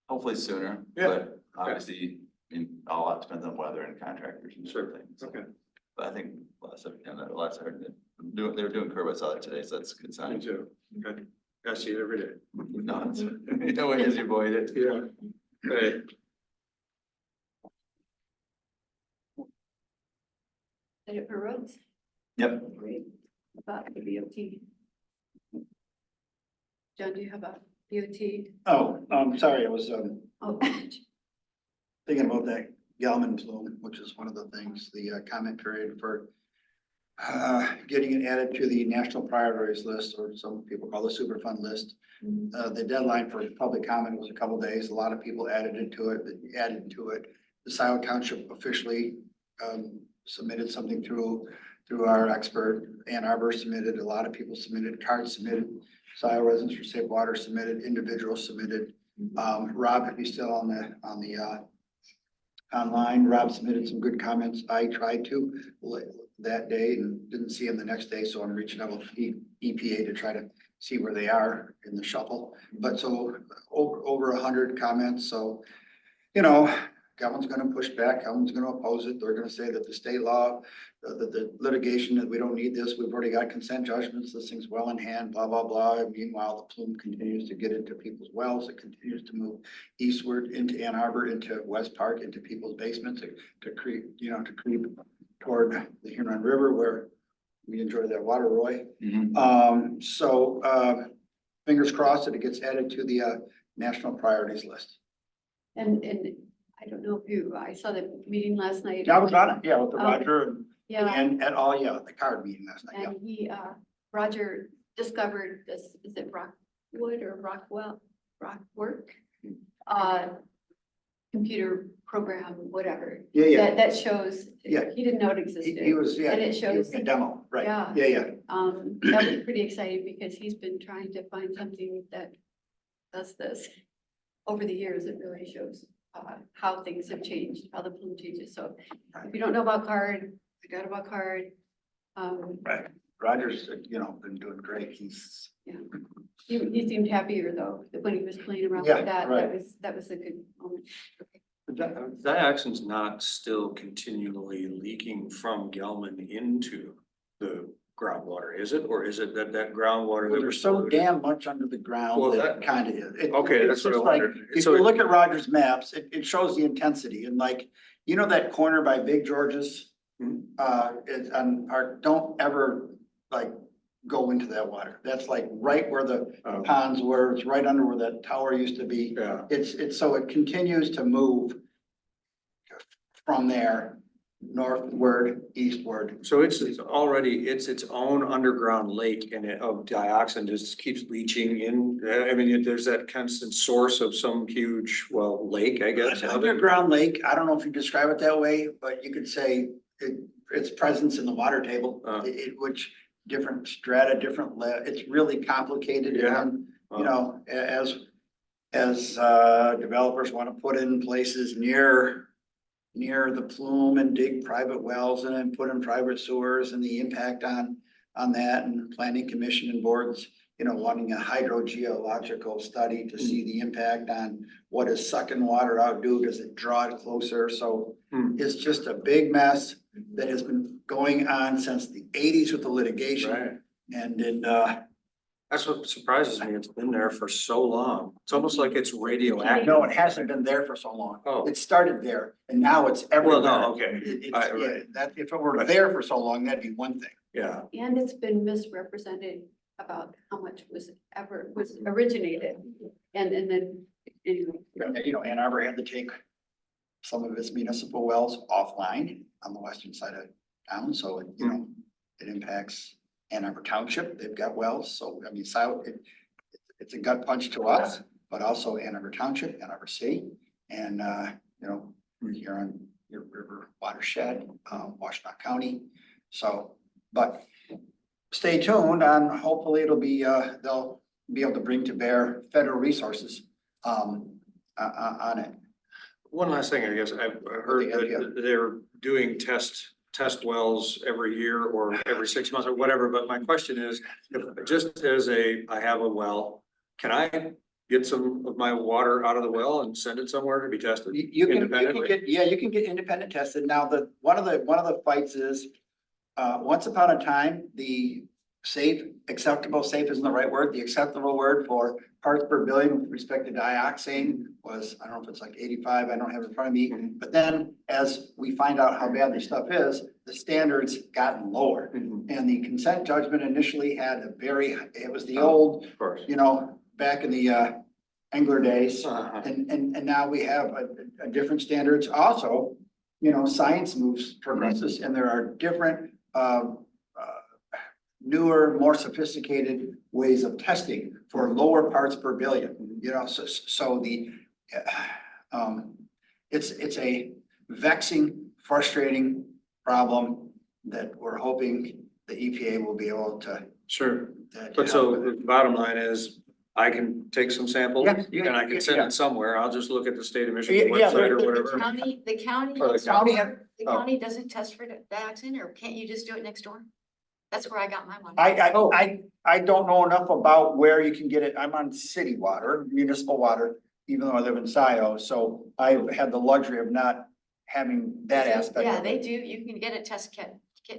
H: Hopefully sooner.
I: Yeah.
H: But obviously, I mean, a lot depends on weather and contractors and
I: Sure.
H: certain things.
I: Okay.
H: But I think last I heard that They were doing curb, I saw that today, so that's a good
G: Me
H: sign.
G: too. Okay. I see it every day.
H: No, it's, no way is your boy, it.
G: Yeah. Right.
A: Did it for roads?
H: Yep.
A: Great. About the DOT. John, do you have a DOT?
F: Oh, sorry, I was,
A: Oh,
F: thinking about that Gelman plume, which is one of the things, the comment period for getting it added to the national priorities list, or some people call the Superfund list. The deadline for public comment was a couple days. A lot of people added to it. The Scio Township officially submitted something through our expert. Ann Arbor submitted, a lot of people submitted, cards submitted. Scio Residents for Safe Water submitted, individuals submitted. Rob, if he's still on the online, Rob submitted some good comments. I tried to that day and didn't see him the next day, so I'm reaching out to EPA to try to see where they are in the shuffle. But so over 100 comments, so, you know, Government's gonna push back, Government's gonna oppose it. They're gonna say that the state law, the litigation, that we don't need this, we've already got consent judgments, this thing's well in hand, blah, blah, blah. And meanwhile, the plume continues to get into people's wells, it continues to move eastward into Ann Arbor, into West Park, into people's basements, to creep, to creep toward the Huron River, where we enjoy that water, Roy. Fingers crossed that it gets added to the national priorities list.
A: and I don't know if I saw the meeting last night.
F: Yeah, I was on it, yeah, with the Roger
A: Yeah,
F: and at all, yeah, the card meeting last night, yeah.
A: and he, Roger discovered this, is it Rockwood or Rockwork? Computer program, whatever.
F: Yeah, yeah.
A: That shows,
F: Yeah.
A: he didn't know it
F: He
A: existed.
F: was, yeah.
A: And it
F: he was
A: shows-
F: a demo, right,
A: Yeah.
F: yeah.
A: That was pretty exciting because he's been trying to find something that does this. Over the years, it really shows how things have changed, how the plume changes. So if you don't know about card, forgot about card.
F: Right, Roger's, been doing great, he's.
A: He seemed happier though, when he was playing around
F: Yeah,
A: with that.
F: right.
A: That was a good moment.
G: Dioxin's not still continually leaking from Gelman into the groundwater, is it? Or is it that groundwater?
F: Well,
G: that
F: there's
G: was
F: so
G: polluted?
F: damn much under the ground
G: Well,
F: that
G: that-
F: kind of is.
G: Okay, that's
F: It's
G: what I
F: just like,
G: wondered.
F: if
G: So
F: you
G: it-
F: look at Roger's maps, it shows the intensity and like, that corner by Big George's?
G: Mhm.
F: Don't ever like go into that water. That's like right where the
G: Oh.
F: ponds were, it's right under where that tower used to be.
G: Yeah,
F: It's so it continues to move from there northward, eastward.
G: so it's already, it's its own underground lake and of dioxin just keeps leaching in. I mean, there's that constant source of some huge, lake, I guess.
F: An
G: of it.
F: underground lake, I don't know if you describe it that way, but you could say its presence in the water table, which different strata, it's really complicated.
G: Yeah.
F: And, as developers want to put in places near the plume and dig private wells and then put in private sewers and the impact on that, and planning commission and boards, wanting a hydrogeological study to see the impact on what does sucking water out do? Does it draw it closer? So it's just a big mess that has been going on since the 80s with the litigation.
G: Right.
F: And then,
G: That's what surprises me. It's been there for so long. It's almost like it's radioactive.
F: no, it hasn't been there for so long.
G: Oh.
F: It started there and now it's everywhere.
G: Well, no, okay.
F: It's,
G: Right.
F: yeah, that, if it were there for so long, that'd be one thing.
G: Yeah.
A: And it's been misrepresented about how much was originated. And then, anyway,
F: Ann Arbor had to take some of its municipal wells offline on the western side of town, so it, it impacts Ann Arbor Township. They've got wells, so I mean, it's a gut punch to us, but also Ann Arbor Township, Ann Arbor City, and here on your river watershed, Washtenaw County. So, but stay tuned on, hopefully it'll be, they'll be able to bring to bear federal resources on it.
G: One last thing, I guess, I've heard that they're doing test wells every year or every 6 months or whatever, but my question is, if just as I have a well, can I get some of my water out of the well and send it somewhere to be tested?
F: You can
G: Independently?
F: get, you can get independent tested. Now, one of the fights is once upon a time, the safe isn't the right word, the acceptable word for parts per billion with respect to dioxane was, I don't know if it's like 85, I don't have it in front of me. But then as we find out how bad this stuff is, the standards gotten lower. And the consent judgment initially had it was the old,
G: Of course.
F: back in the Engler days. And now we have a different standards. Also, science progresses, and there are different newer, more sophisticated ways of testing for lower parts per billion. It's a vexing, frustrating problem that we're hoping the EPA will be able to.
G: Sure.
F: to
G: But
F: help
G: so
F: with.
G: the bottom line is, I can take some samples
F: Yeah,
G: and I can send
F: yeah.
G: it somewhere. I'll just look at the state of Michigan
F: Yeah,
G: website or
F: the
G: whatever.
D: The county,
G: Or the
D: next
F: county
D: door, the
G: oh.
D: county doesn't test for dioxin, or can't you just do it next door? That's where I got my one.
F: I don't know enough about where you can get it. I'm on city water, municipal water, even though I live in Scio, so I had the luxury of not having that aspect.
D: Yeah,
F: of
D: they
F: it.
D: do. You can get a test kit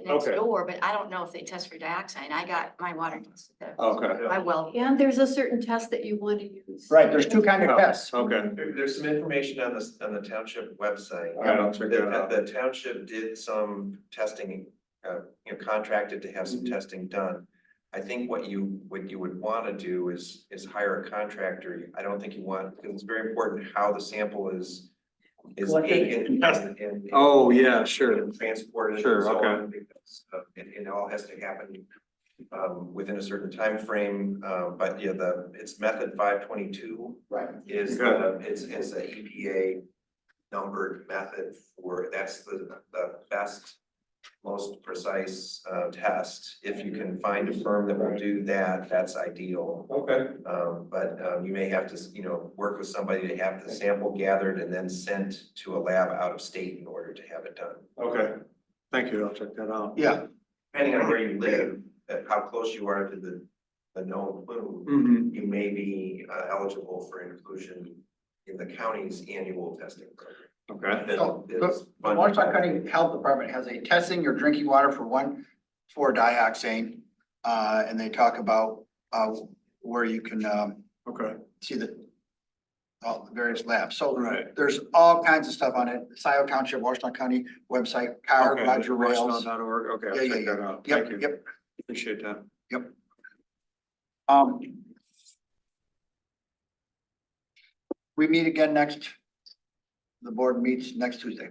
D: next
G: Okay.
D: door, but I don't know if they test for dioxin. I got my water tested there.
G: Okay,
D: My well.
A: And there's a certain test that you want to use.
F: Right, there's two kind of
G: Oh,
F: tests.
G: okay.
J: There's some information on the township website.
G: All right, I'll check that out.
J: The township did some testing, contracted to have some testing done. I think what you would want to do is hire a contractor. I don't think you want, because it's very important how the sample is taken and.
G: Oh, yeah, sure.
J: and transported.
G: Sure,
J: and so
G: okay.
J: on, because, it all has to happen within a certain time frame. But yeah, it's method 522
F: Right.
J: is it's a EPA numbered method that's the best, most precise test. If you can find a firm that will do that, that's ideal.
G: Okay.
J: But you may have to, work with somebody to have the sample gathered and then sent to a lab out of state in order to have it done.
G: Okay. Thank you. I'll check that out.
F: Yeah,
J: Depending on where you live, how close you are to the known plume,
G: Mm-hmm.
J: you may be eligible for inclusion in the county's annual testing program.
G: Okay.
J: That
F: so
J: is
F: the
J: funded
F: Washington
J: by-
F: County Health Department has a testing your drinking water for dioxane. And they talk about where you can
G: Okay.
F: see all the various labs. So
G: Right.
F: there's all kinds of stuff on it. Scio Township, Washington County website, Car,
G: Okay,
F: Roger Rails.
G: Washington.org. Okay, I'll
F: Yeah,
G: check that out.
F: Yep,
G: Thank you.
F: yep.
G: Appreciate that.
F: We meet again the board meets next Tuesday.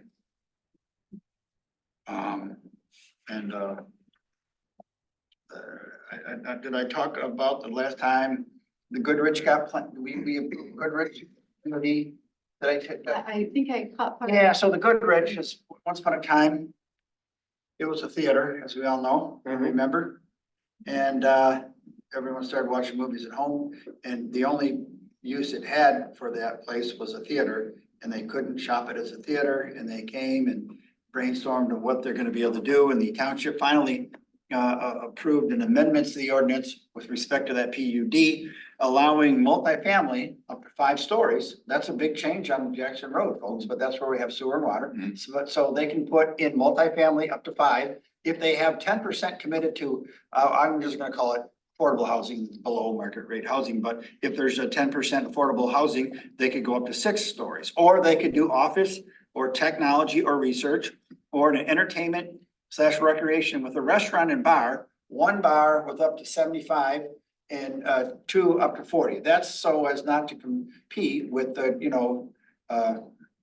F: And did I talk about the last time the Goodrich got we approved Goodrich? Did I take that?
A: I think I caught part of
F: Yeah, so the Goodrich is, once upon a time, it was a theater, as we all know, and remember. And everyone started watching movies at home, and the only use it had for that place was a theater, and they couldn't shop it as a theater, and they came and brainstormed of what they're gonna be able to do, and the township finally approved an amendment to the ordinance with respect to that PUD, allowing multifamily up to 5 stories. That's a big change on Jackson Road, folks, but that's where we have sewer and water. So they can put in multifamily up to 5. If they have 10% committed to, I'm just gonna call it affordable housing, below market rate housing, but if there's a 10% affordable housing, they could go up to 6 stories. Or they could do office or technology or research, or an entertainment/recreation with a restaurant and bar, 1 bar with up to 75 and 2 up to 40. That's so as not to compete with the,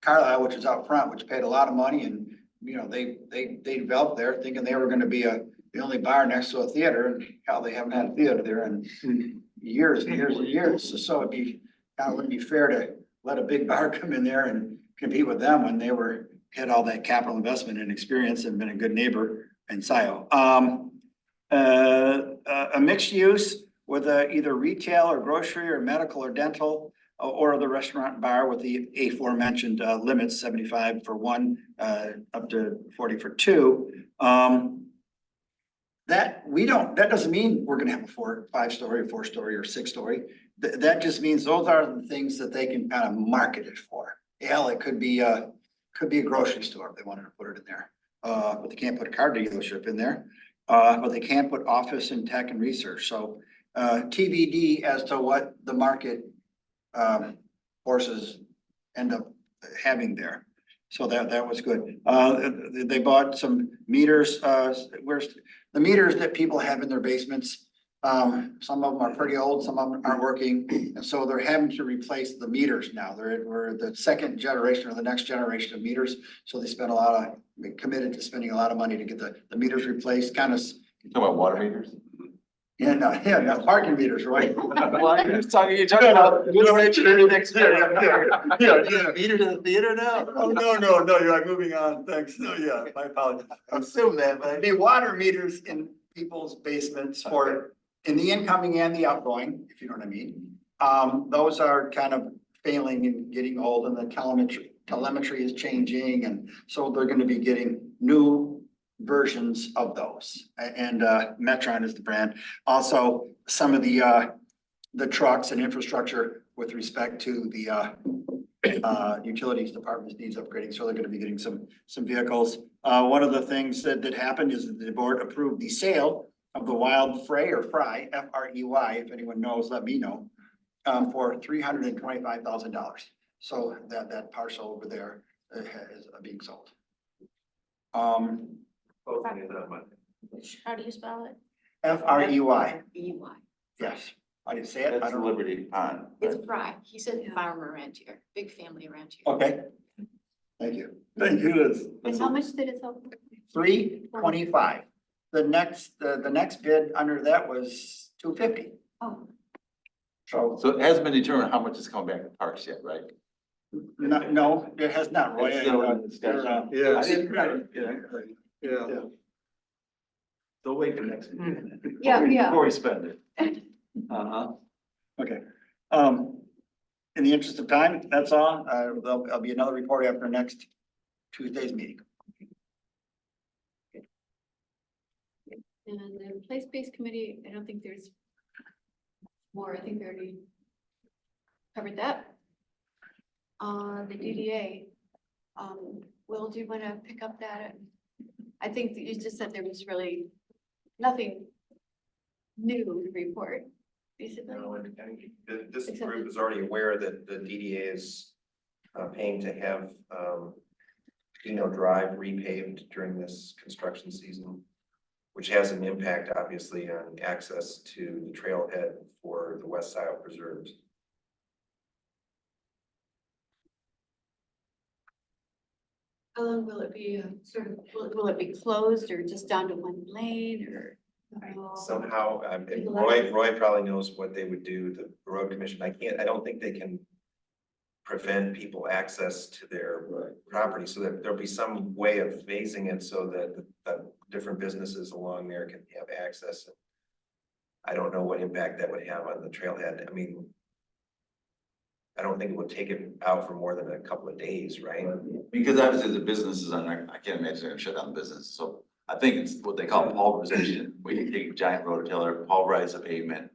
F: Carlisle, which is out front, which paid a lot of money, and, they developed there thinking they were gonna be the only bar next to a theater, and hell, they haven't had a theater there in years and years and years. So it wouldn't be fair to let a big bar come in there and compete with them when they had all that capital investment and experience and been a good neighbor in Scio. A mixed use with either retail or grocery or medical or dental, or the restaurant bar with the aforementioned limits, 75 for 1, up to 40 for 2. That doesn't mean we're gonna have a 5-story, 4-story, or 6-story. That just means those are the things that they can kind of market it for. Hell, it could be a grocery store if they wanted to put it in there. but they can't put a car dealership in there. But they can put office and tech and research, so, TBD as to what the market, forces end up having there. So that was good. They bought some meters, where's the meters that people have in their basements? Some of them are pretty old, some of them aren't working, and so they're having to replace the meters now. We're the second generation or the next generation of meters. So they committed to spending a lot of money to get the meters replaced, kind of.
H: You talking about water meters?
F: Yeah, no, parking meters, right?
H: Well, you're talking about.
F: Yeah.
H: Meter to the theater now?
F: Oh, no, you're like moving on, thanks, no, yeah, my apologies.
H: I assume that, but.
F: The water meters in people's basements for, in the incoming and the outgoing, if you know what I mean. Those are kind of failing and getting old, and the telemetry is changing, and so they're gonna be getting new versions of those. And Metron is the brand. Also, some of the trucks and infrastructure with respect to the utilities department needs upgrading, so they're gonna be getting some vehicles. One of the things that happened is that the board approved the sale of the Wild Fray or Fry, F-R-E-Y, if anyone knows, let me know, for $325,000. So that parcel over there is being sold.
J: Closing is on Monday.
D: How do you spell it?
F: F-R-E-Y,
D: E-Y.
F: yes. I didn't say it, I
H: That's
F: don't know.
H: Liberty Pond.
D: It's a fry. He said farmer around here, big family around here.
F: Okay. Thank you. Thank you, Liz.
A: And how much did it sell?
F: 325. The next bid under that was 250.
A: Oh,
F: So,
H: So it hasn't been determined how much is coming back to parks yet, right?
F: no, it has not, Roy.
H: It's still in discussion.
I: Yes. Yeah.
H: They'll wait for next meeting.
A: Yeah, yeah.
H: Before we spend it. Uh-huh.
F: Okay. In the interest of time, that's all. There'll be another report after next Tuesday's meeting.
A: and then place-based committee, I don't think there's more. I think we already covered that. The DDA, Will, do you want to pick up that? I think that you just said there was really nothing new to report, basically.
J: No, and this group is already aware that the DDA is paying to have Drive repaved during this construction season, which has an impact, obviously, on access to the trailhead for the West Scio preserves.
A: How long will it be, will it be closed or just down to one lane or?
J: Somehow, Roy probably knows what they would do, the road commission. I don't think they can prevent people access to their property, so that there'll be some way of phasing it so that the different businesses along there can have access. I don't know what impact that would have on the trailhead. I mean, I don't think it would take it out for more than a couple of days, right?
H: Because obviously the businesses on there, I can't imagine they're gonna shut down the business, so I think it's what they call pulverization. We can take a giant rototiller, pulverize the pavement.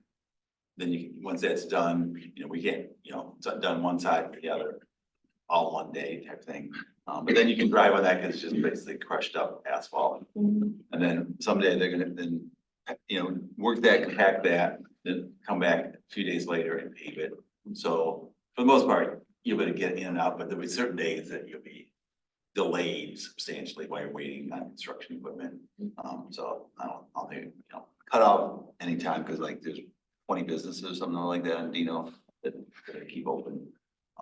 H: Then once that's done, we can't, it's done one side or the other, all one day type thing. But then you can drive on that because it's just basically crushed up asphalt. And then someday they're gonna then, work that, compact that, then come back a few days later and pave it. So for the most part, you'll be able to get in and out, but there'll be certain days that you'll be delayed substantially while you're waiting on construction equipment. So I don't think, cut off anytime, because like there's 20 businesses or something like that in Dino that keep open.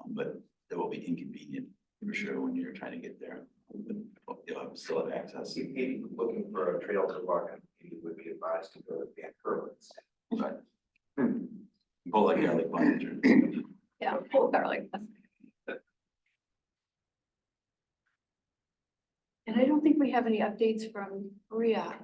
H: But it will be inconvenient for sure when you're trying to get there. But you'll still have access.
J: If you're looking for a trail to walk on, you would be advised to go to Van Curlin's.
H: But pull like garlic buns or.
A: Yeah, full garlic. And I don't think we have any updates from Ria.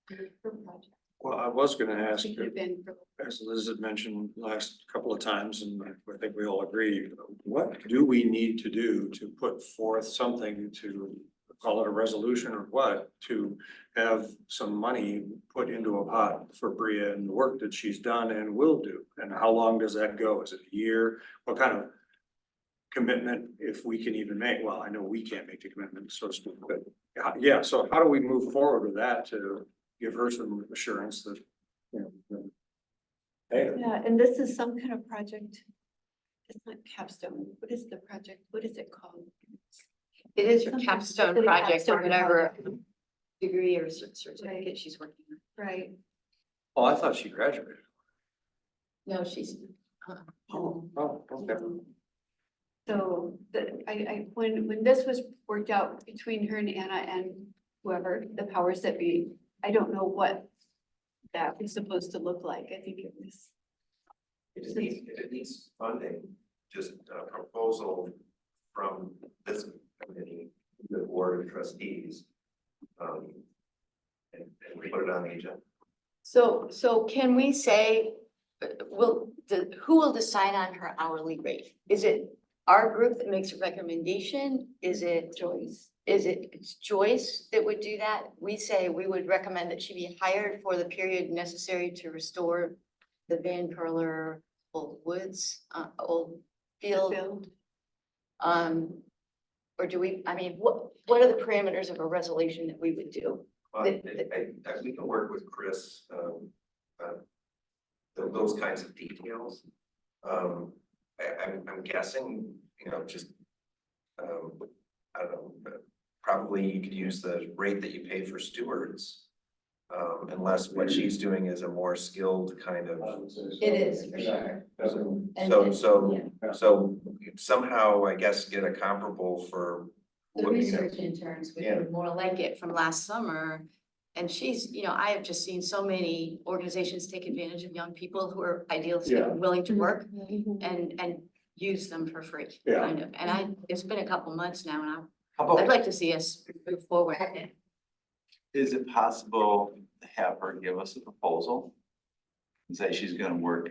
A: Her project.
G: Well, I was gonna
A: I
G: ask,
A: think you've been,
G: as Liz had mentioned last couple of times, and I think we all agree, what do we need to do to put forth something to call it a resolution or what, to have some money put into a pot for Bria and the work that she's done and will do? And how long does that go? Is it a year? What kind of commitment if we can even make, well, I know we can't make the commitment, so to speak, but yeah, so how do we move forward with that to give her some assurance that, you know, hey,
A: Yeah, and this is some kind of project. It's not capstone. What is the project? What is it called?
D: It is her
A: Something-
D: capstone
A: it's a
D: project or
A: capstone
D: whatever
A: project.
D: degree or certificate she's working on.
A: Right.
G: oh, I thought she graduated.
D: No, she's.
G: Oh, okay.
A: So when this was worked out between her and Anna and whoever, the powers that be, I don't know what that was supposed to look like. I think it was.
J: If it needs funding, just a proposal from this committee, the board of trustees. And we put it on the agenda.
D: So can we say, who will decide on her hourly rate? Is it our group that makes a recommendation? Is it Joyce? It's Joyce that would do that? We say we would recommend that she be hired for the period necessary to restore the Van Curler Old Woods, Old Field. Or do we, I mean, what are the parameters of a resolution that we would do?
J: But we can work with Chris, those kinds of details. I'm guessing, you know, just, I don't know, probably you could use the rate that you pay for stewards. Unless what she's doing is a more skilled kind of.
D: It is, for sure.
J: So somehow, I guess, get a comparable for.
D: The
J: what, you know,
D: research interns would
J: Yeah.
D: be more like it from last summer. And she's, you know, I have just seen so many organizations take advantage of young people who are idealistic
G: Yeah.
D: and willing to work and use them for free,
G: Yeah.
D: kind of. And it's been a couple months now and
H: How
D: I'd
H: about,
D: like to see us move forward.
H: is it possible to have her give us a proposal? And say she's gonna work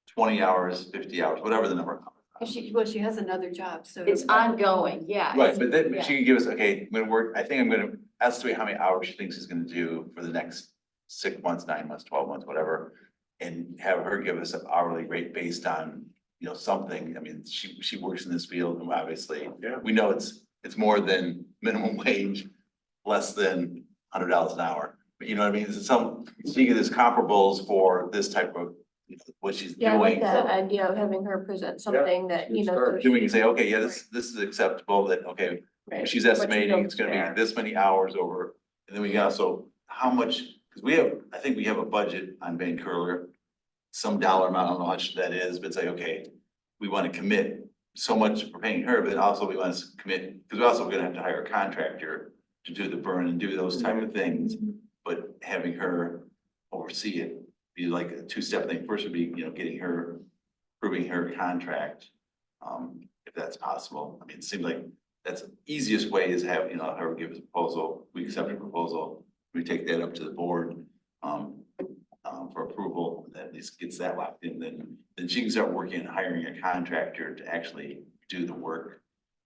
H: 20 hours, 50 hours, whatever the number.
A: She has another job, so.
D: It's ongoing, yeah.
H: Right, but then
D: yeah.
H: she can give us, okay, I'm gonna work, I think I'm gonna estimate how many hours she thinks she's gonna do for the next 6 months, 9 months, 12 months, whatever. And have her give us an hourly rate based on, you know, something. I mean, she works in this field and obviously.
G: Yeah.
H: We know it's more than minimum wage, less than $100 an hour. But you know what I mean? She gives us comparables for this type of, you know, what she's
B: Yeah, I like
H: doing.
B: that idea of having her present something that, you know. so
H: Then we can say, okay, yeah, this is acceptable, that, okay,
B: right,
H: she's
B: what she
H: estimating
B: feels
H: it's gonna
B: fair.
H: be this many hours over. And then we got also how much, because I think we have a budget on Van Curler. Some dollar amount, I don't know how much that is, but it's like, okay, we want to commit so much for paying her, but also we want to commit, because we're also gonna have to hire a contractor to do the burn and do those type of things. But having her oversee it, be like a two-step thing. First would be, you know, getting her, approving her contract. If that's possible. I mean, it seems like that's the easiest way is have, you know, her give us a proposal, we accept a proposal, we take that up to the board. For approval, that at least gets that locked in, then she can start working and hiring a contractor to actually do the work.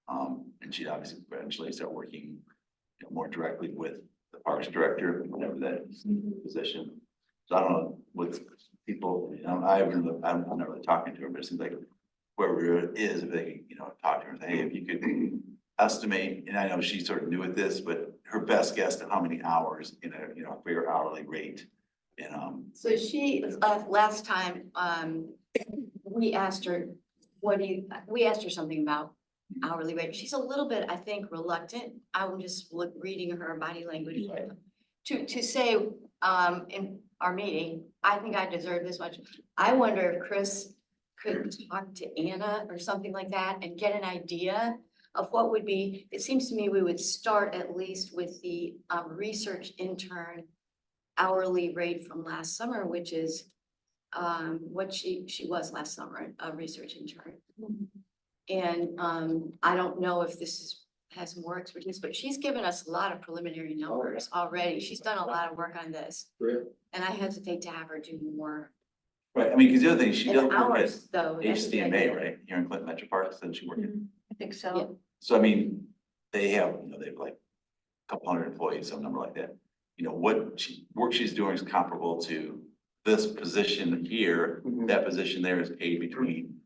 H: And she'd obviously eventually start working, you know, more directly with the parks director, whatever that position. So I don't know what people, you know, I'm not really talking to her, but it seems like whoever it is, if they, you know, talk to her and say, hey, if you could estimate, and I know she's sort of new at this, but her best guess to how many hours in a, you know, fair hourly rate. And,
D: So she, last time, we asked her, we asked her something about hourly rate. She's a little bit, I think, reluctant. I'm just reading her body language. To say, in our meeting, I think I deserve this much. I wonder if Chris could talk to Anna or something like that and get an idea of what would be, it seems to me we would start at least with the research intern hourly rate from last summer, which is what she was last summer, a research intern. And I don't know if this has more expertise, but she's given us a lot of preliminary numbers already. She's done a lot of work on this. And I hesitate to have her do more.
H: right, I mean, because the other thing, she does
D: And
H: work at
D: hours, though. that's the
H: HCMA,
D: idea.
H: right, here in Clinton Metro Parks, and she worked at.
B: I think so.
H: So I mean, they have, you know, they have like a couple hundred employees, some number like that. You know, work she's doing is comparable to this position here.
G: Mhm.
H: That position there is paid between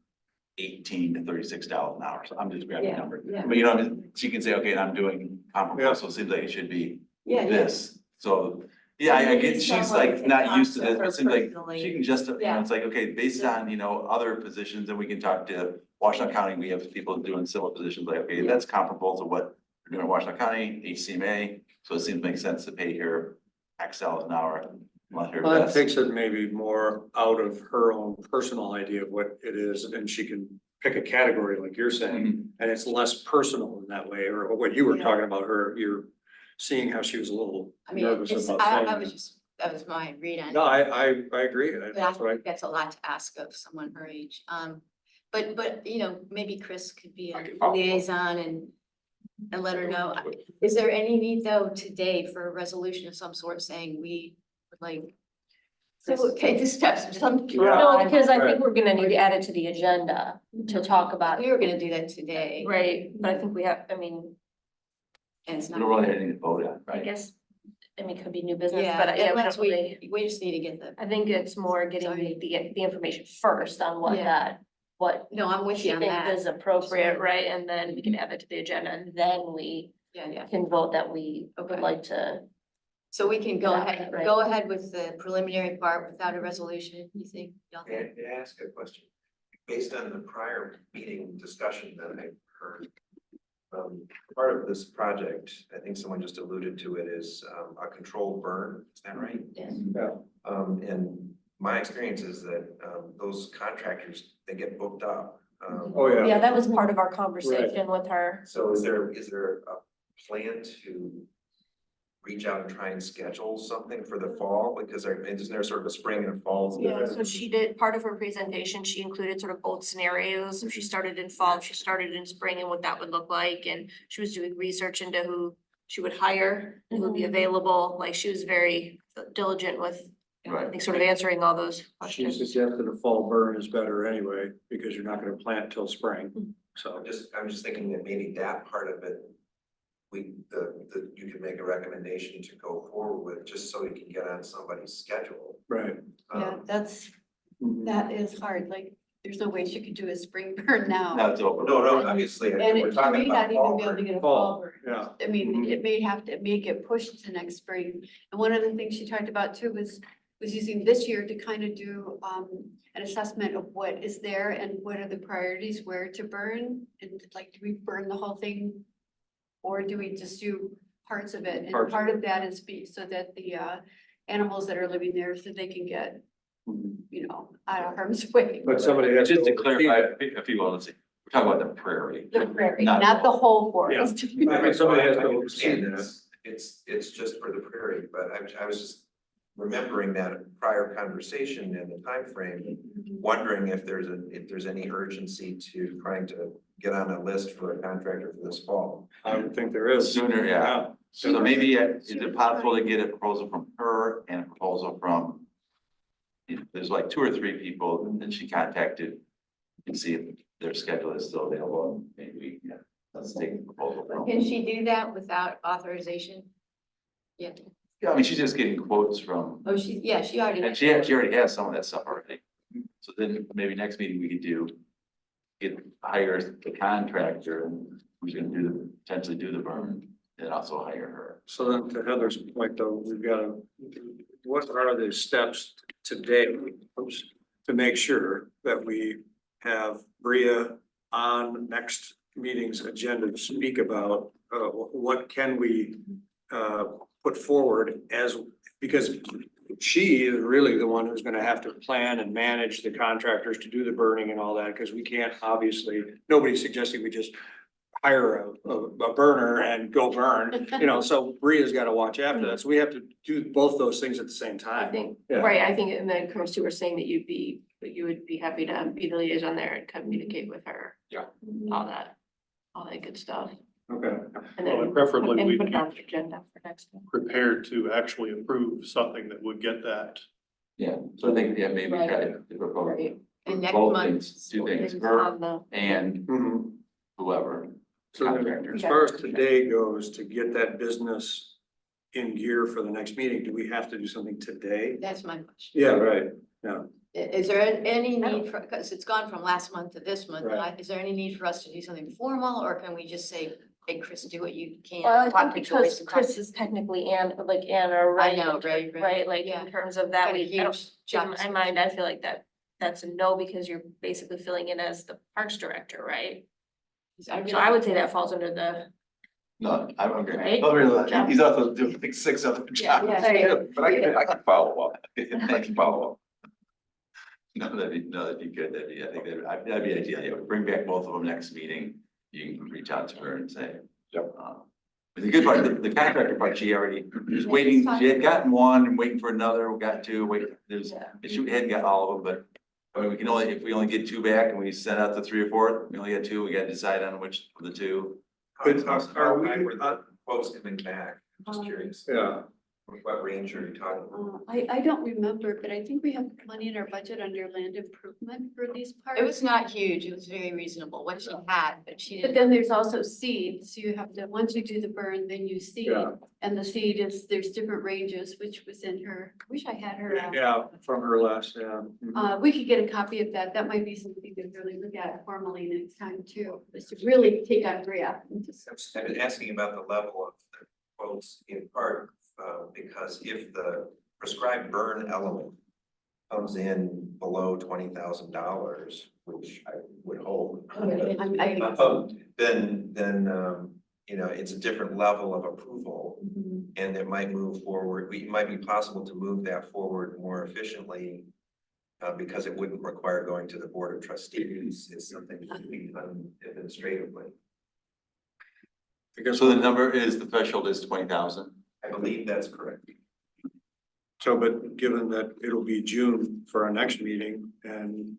H: 18 to $36 an hour. So I'm just grabbing a
A: Yeah,
H: number.
A: yeah.
H: But you know, what I mean, she can say, okay, and I'm doing comparable, so it seems like it should be
A: Yeah, yeah.
H: this. So, yeah, I
D: Maybe
H: get, she's
D: someone
H: like
D: can
H: not used to
D: talk to
H: this.
D: her
H: It seems like
D: personally.
H: she can just, you know,
A: Yeah.
H: it's like, okay, based on, you know, other positions, and we can talk to Washington County. We have people doing civil positions, like, okay, that's comparable to what we're doing in Washington County, HCMA. So it seems to make sense to pay her X dollars an hour. Let her
G: Well, that
H: best.
G: takes it maybe more out of her own personal idea of what it is, and she can pick a category like you're saying,
H: Mhm.
G: and it's less personal in that way, or what you were
A: Yeah.
G: talking about her, you're seeing how she was a little
D: I mean,
G: nervous
D: it's,
G: about
D: I
G: saying
D: was
G: that.
D: just, that was my read on it.
G: No, I agree.
D: But I
G: That's what I,
D: think that's a lot to ask of someone her age. But, you know, maybe Chris could be
C: I
D: a
C: can follow up.
D: liaison and let her know. Is there any need though today for a resolution of some sort saying we would like
A: So,
D: take the steps of some.
B: No, because I
G: Right.
B: think we're gonna need to add it to the agenda to talk about,
D: We were gonna do that today.
B: right, but I think we have, I mean,
D: And it's
H: We
D: not.
H: don't really have anything to vote on,
B: I
H: right?
B: guess, I mean, it could be new business,
D: Yeah,
B: but yeah, we
D: unless
B: don't really.
D: we just need to get the,
B: I think it's more getting
D: Sorry.
B: the information first on what
D: Yeah.
B: what
D: no, I'm with
B: she
D: you on
B: thinks
D: that.
B: is appropriate, right? And then we can add it to the agenda and then we
D: Yeah.
B: can vote that we would
D: Okay.
B: like to.
D: So we can go
B: Yeah,
D: ahead,
B: right.
D: go ahead with the preliminary part without a resolution, you think? Y'all think?
J: May I ask a question? Based on the prior meeting discussion that I heard, part of this project, I think someone just alluded to it, is a controlled burn, is that right?
D: Yes.
J: And my experience is that those contractors, they get booked up.
G: oh, yeah.
B: Yeah, that was part of our conversation with her.
J: So is there a plan to reach out and try and schedule something for the fall? Because isn't there sort of a spring and a fall?
B: Yeah, so she did, part of her presentation, she included sort of both scenarios. If she started in fall, if she started in spring and what that would look like. And she was doing research into who she would hire and who would be available. Like she was very diligent with, I
H: Right.
B: think, sort of answering all those
G: She
B: questions.
G: suggested a fall burn is better anyway, because you're not gonna plant till spring, so.
J: I'm just thinking that maybe that part of it, you can make a recommendation to go forward with, just so you can get on somebody's schedule.
G: Right.
A: Yeah, that is hard, like, there's no way she could do a spring burn now.
H: Now it's over.
J: No, obviously,
A: And
J: we're
A: it
J: talking
A: may
J: about
A: not even
J: fall
A: be able to
J: burn.
A: get a
G: Fall,
A: fall burn.
G: yeah.
A: I mean, it may get pushed to next spring. And one of the things she talked about too was using this year to kind of do an assessment of what is there and what are the priorities, where to burn. And like, do we burn the whole thing? Or do we just do parts of it? And
G: Parts.
A: part of that is so that the animals that are living there, so they can get, you know, out of harm's way.
G: But somebody has.
H: Just to clarify, if you will, let's see, we're talking about the prairie.
A: The prairie,
H: Not-
A: not the whole forest.
G: I mean, somebody has to
J: I understand
G: oversee that.
J: it's just for the prairie, but I was just remembering that prior conversation and the timeframe, wondering if there's any urgency to trying to get on a list for a contractor for this fall.
G: I would think there is.
H: Sooner, yeah. So maybe is it possible to get a proposal from her and a proposal from, you know, there's like 2 or 3 people that she contacted and see if their schedule is still available. Maybe, yeah, let's take a proposal from.
D: Can she do that without authorization? Yeah.
H: Yeah, I mean, she's just getting quotes from,
D: Oh, she already.
H: and she already has some of that stuff already. So then maybe next meeting we could hire the contractor and who's gonna potentially do the burn and also hire her.
G: So then to Heather's point though, we've got to, what are the steps today to make sure that we have Bria on next meeting's agenda to speak about, what can we, put forward because she is really the one who's gonna have to plan and manage the contractors to do the burning and all that, because we can't obviously, nobody's suggesting we just hire a burner and go burn, you know, so Bria's gotta watch after that, so we have to do both those things at the same
B: I
G: time.
B: think,
G: Yeah.
B: right, I think, and then Chris, you were saying that you would be happy to be the liaison there and communicate with her.
C: Yeah.
B: All that good stuff.
G: Okay.
B: And
I: Well,
B: then
I: and preferably
B: and
I: we
B: put it on the agenda for next time.
I: prepared to actually approve something that would get that.
H: Yeah, so I think, yeah, maybe try
B: Right.
H: to propose
D: Right. And next
H: both
D: month.
H: things, 2 things,
B: Things
H: her
B: on the-
H: and
G: Mhm.
H: whoever.
G: So then,
H: Contractor.
G: as far as today goes, to get that business in gear for the next meeting, do we have to do something today?
D: That's my question.
G: Yeah, right, yeah.
D: Is there any need for, because it's gone from last month to this month,
G: Right.
D: is there any need for us to do something formal, or can we just say, hey, Chris, do what you can?
B: Well, I
D: talk
B: think
D: to Joyce
B: because
D: and talk
B: Chris
D: to-"
B: is technically Anna, right?
D: I know, right,
B: Right, like
D: yeah.
B: in terms of that,
D: Got a
B: I don't,
D: huge job
B: in my
D: description.
B: mind, I feel like that's a no, because you're basically filling in as the parks director, right? So I would say that falls under the,
H: No, I'm great.
B: Right?
H: He's also doing like 6 other
D: Yeah,
H: jobs.
D: yeah.
C: But I can follow up. I can follow up.
H: No, that'd be good. I think that'd be ideal. Yeah, bring back both of them next meeting. You can reach out to her and say.
C: Yep.
H: But the good part, the contractor part, she already was waiting, she had gotten one and waiting for another, got two, she hadn't got all of them, but. I mean, if we only get 2 back and we send out the 3 or 4, we only got 2, we gotta decide on which of the 2.
G: But
J: How
G: are we,
J: high were the quotes coming back? I'm just curious.
G: yeah,
J: What range are you talking about?
A: I don't remember, but I think we have money in our budget under land improvement for these parts.
D: It was not huge, it was very reasonable, what she had, but she
A: But
D: didn't.
A: then there's also seed, so you have to, once you do the burn, then you seed.
G: Yeah.
A: And the seed is, there's different ranges, which was in her, I wish I had her.
G: yeah, from her last, yeah.
A: We could get a copy of that. That might be something to really look at formally next time too, is to really take Andrea and just.
J: I've been asking about the level of the quotes in part, because if the prescribed burn element comes in below $20,000, which I would hope. Then, you know, it's a different level of approval. And it might move forward, it might be possible to move that forward more efficiently. Because it wouldn't require going to the Board of Trustees, it's something that can be done administratively.
G: Because
H: So the number is, the threshold is 20,000.
J: I believe that's correct.
G: so, but given that it'll be June for our next meeting, and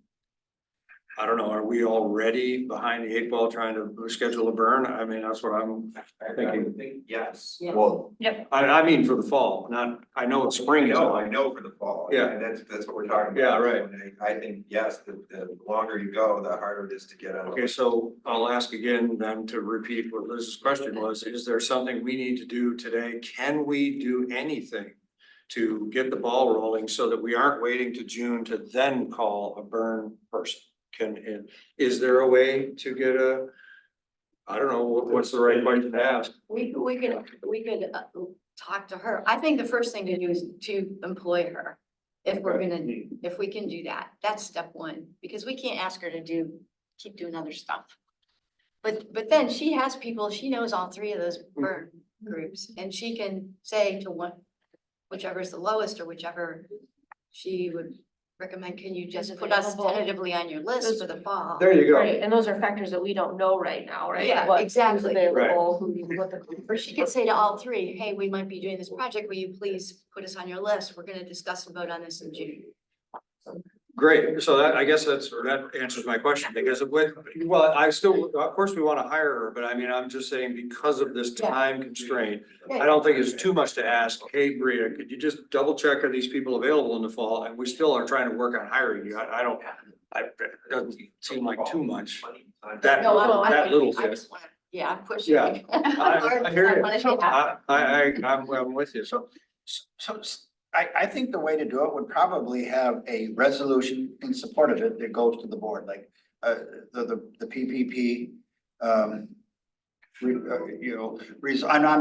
G: I don't know, are we already behind the 8 ball trying to schedule a burn? I mean, that's what I'm
J: I
G: thinking.
J: would think, yes.
D: Yeah.
H: Well,
G: I mean for the fall, not, I know it's spring.
J: I know for the fall.
G: Yeah.
J: And that's what we're talking about.
G: Yeah, right.
J: And I think, yes, the longer you go, the harder it is to get on.
G: Okay, so I'll ask again then to repeat what Liz's question was, is there something we need to do today? Can we do anything to get the ball rolling so that we aren't waiting to June to then call a burn person? Is there a way to get I don't know, what's the right question to ask?
D: We could talk to her. I think the first thing to do is to employ her. If we're gonna, if we can do that, that's step one, because we can't ask her to keep doing other stuff. But then she has people, she knows all 3 of those burn groups, and she can say to whichever is the lowest or whichever she would recommend, can you just put us
B: Available.
D: tentatively on your list for the fall?
G: There you go.
B: right, and those are factors that we don't know right now, right?
D: Yeah,
B: Who's
D: exactly.
B: available, what the.
D: Or she could say to all 3, hey, we might be doing this project, will you please put us on your list? We're gonna discuss and vote on this in June.
G: Great, so that, I guess that answers my question, because well, I still, of course, we wanna hire her, but I mean, I'm just saying, because of this
D: Yeah.
G: time constraint, I don't think it's too much to ask, hey, Bria, could you just double check, are these people available in the fall? And we still are trying to work on hiring you, it doesn't seem like too much. That,
D: No,
G: that little
D: I
G: bit.
D: just wanna, yeah, push
G: Yeah.
D: it.
G: I hear you.
D: wanna see it happen.
G: I'm with you, so.
F: So I think the way to do it would probably have a resolution in support of it that goes to the board, like, the PPP. I'm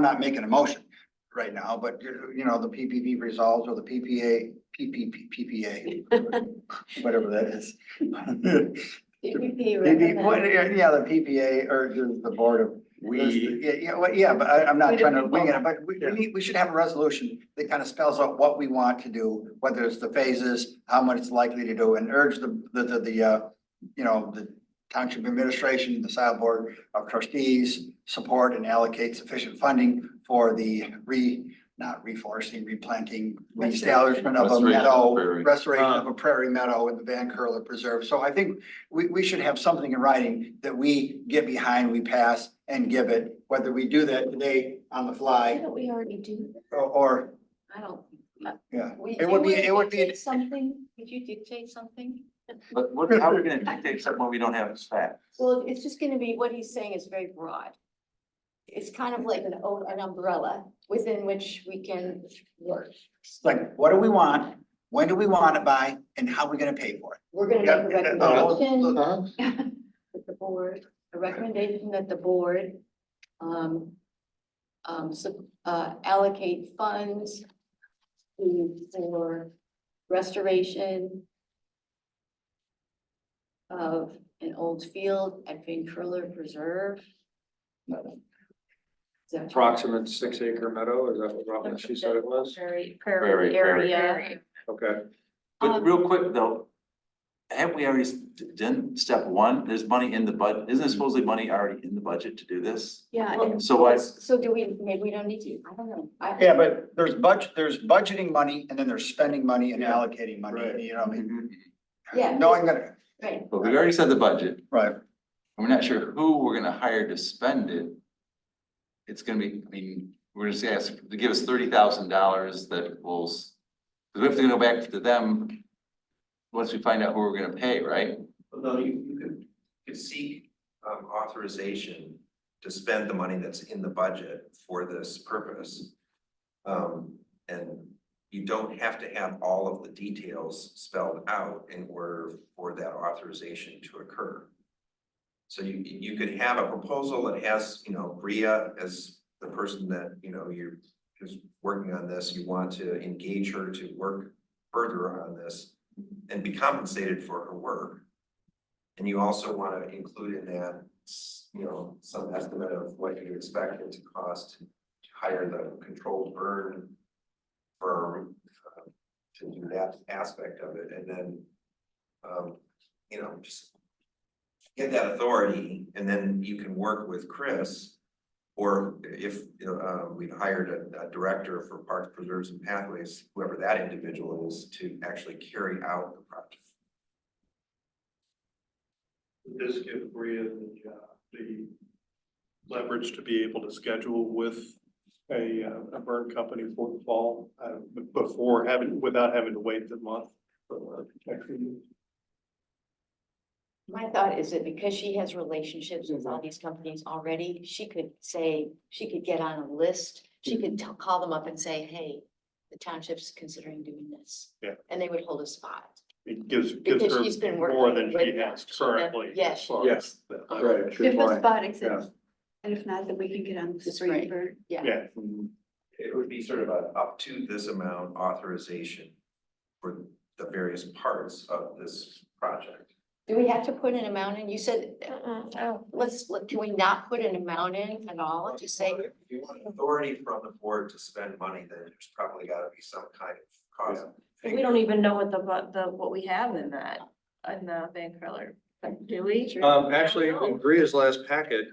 F: not making a motion right now, but you know, the PPP resolves or the PPA, whatever that is. Yeah, the PPA or the board of. But I'm not trying to wing it, but we should have a resolution that kind of spells out what we want to do, whether it's the phases, how much it's likely to do, and urge the township administration, the Scio board of trustees, support and allocate sufficient funding for the not reforesting, replanting, reestablishment of a
C: Restoration of a
F: meadow,
C: prairie.
F: restoration of a prairie meadow in the Van Curler Preserve. So I think we should have something in writing that we get behind, we pass and give it, whether we do that today on the fly
D: Didn't we already do that?
F: or,
D: I don't.
F: yeah.
D: We-
F: It would be,
D: didn't
F: it
D: we
F: would be,
D: dictate Something, could you dictate something?
H: But how are we gonna dictate something when we don't have staff?
D: Well, it's just gonna be, what he's saying is very broad. It's kind of like an umbrella within which we can work.
F: like, what do we want? when do we want it by, and how are we gonna pay for it?
D: We're gonna
F: Yeah,
D: make a recommendation that the board, a recommendation that the board allocate funds for restoration of an old field at Van Curler Preserve. Is that-
G: Approximate 6 acre meadow, is that what she said it was?
B: Prairie
H: Prairie,
B: area.
G: Okay.
H: But real quick though, have we already done step one? There's money in the budget. Isn't there supposedly money already in the budget to do this?
A: Yeah, and
H: So why,
D: So do we, maybe we don't need to, I don't know.
F: Yeah, but there's budgeting money, and then there's spending money and allocating money,
G: Right.
F: you know, I mean.
D: Yeah.
F: Knowing that,
D: Right.
H: but we've already said the budget.
F: right,
H: We're not sure who we're gonna hire to spend it. It's gonna be, I mean, we're just ask to give us $30,000 that will, because we have to go back to them. Once we find out who we're gonna pay, right?
J: No, you could seek authorization to spend the money that's in the budget for this purpose. And you don't have to have all of the details spelled out in order for that authorization to occur. So you could have a proposal that has, Bria as the person that, is working on this, you want to engage her to work further on this and be compensated for her work. And you also want to include in that, some estimate of what you expect it to cost to hire the controlled burn firm to do that aspect of it, and then, just get that authority, and then you can work with Chris. Or if, we've hired a director for parks, preserves and pathways, whoever that individual is, to actually carry out the project.
I: This gives Bria the leverage to be able to schedule with a burn company for the fall, without having to wait the month for protection.
D: My thought is that because she has relationships with all these companies already, she could get on a list. She could call them up and say, hey, the township's considering doing this.
I: Yeah.
D: And they would hold a spot.
I: It gives
D: Because she's
I: her
D: been working
I: more than
D: with
I: she
D: them.
I: has currently.
D: Yeah,
I: as far
G: Yes.
I: as that.
G: Right.
A: if
G: good
A: a
G: point.
A: spot exists, and if not, then we can get on the
D: The
A: spring
D: spring.
A: bird.
I: Yeah.
J: It would be sort of a up to this amount authorization for the various parts of this project.
D: Do we have to put an amount in? You said, can we not put an amount in at all? Just say,
J: If you want authority from the board to spend money, then there's probably gotta be some kind of cost.
B: We don't even know what what we have in the Van Curler, do we?
G: Actually, in Bria's last packet,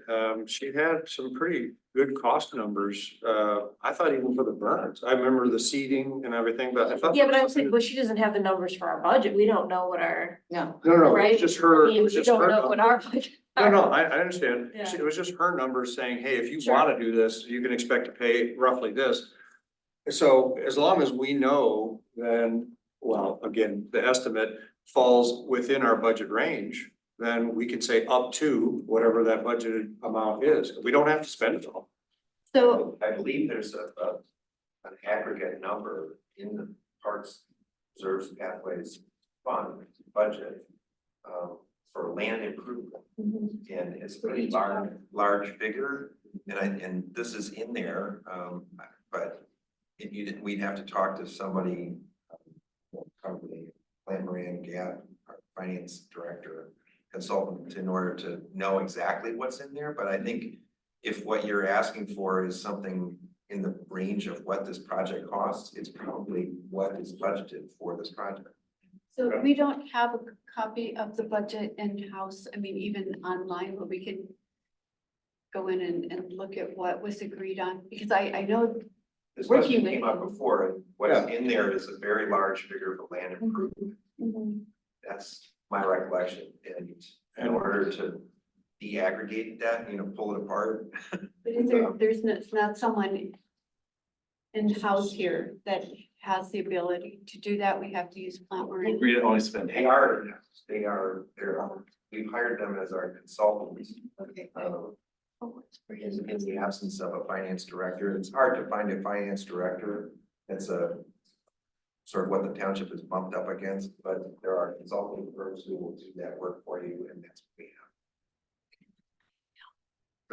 G: she had some pretty good cost numbers. I thought even for the burns, I remember the seeding and everything, but I thought.
B: Yeah, but I'm saying, but she doesn't have the numbers for our budget. We don't know what our,
D: no.
G: No,
B: right?
G: it's just her.
B: I mean,
G: it was
B: we
G: just
B: don't
G: her
B: know what
G: numbers.
B: our budget.
G: No, I understand.
B: Yeah.
G: It was just her numbers saying, hey, if you
B: Sure.
G: wanna do this, you can expect to pay roughly this. So as long as we know, then, well, again, the estimate falls within our budget range, then we can say up to whatever that budgeted amount is. We don't have to spend it all.
A: So,
J: I believe there's an aggregate number in the Parks, Reserves, Pathways Fund budget for land improvement. And it's a pretty large figure, and this is in there, but we'd have to talk to somebody, probably Glenn Moran Gap, our finance director, consultant, in order to know exactly what's in there, but I think if what you're asking for is something in the range of what this project costs, it's probably what is budgeted for this project.
A: so we don't have a copy of the budget in-house, I mean, even online, where we can go in and look at what was agreed on, because I know,
J: This
A: Working
J: question
A: with
J: came up
A: them.
J: before, and what's in there is a very large figure for land improvement. That's my recollection, and in order to de-aggregate that, pull it apart.
A: but there's not someone in-house here that has the ability to do that, we have to use Plant Moran.
H: We only spend
J: They are, we've hired them as our consultants.
A: Okay.
J: In the absence of a finance director, it's hard to find a finance director that's a sort of what the township is bumped up against, but there are consulting firms who will do that work for you, and that's what we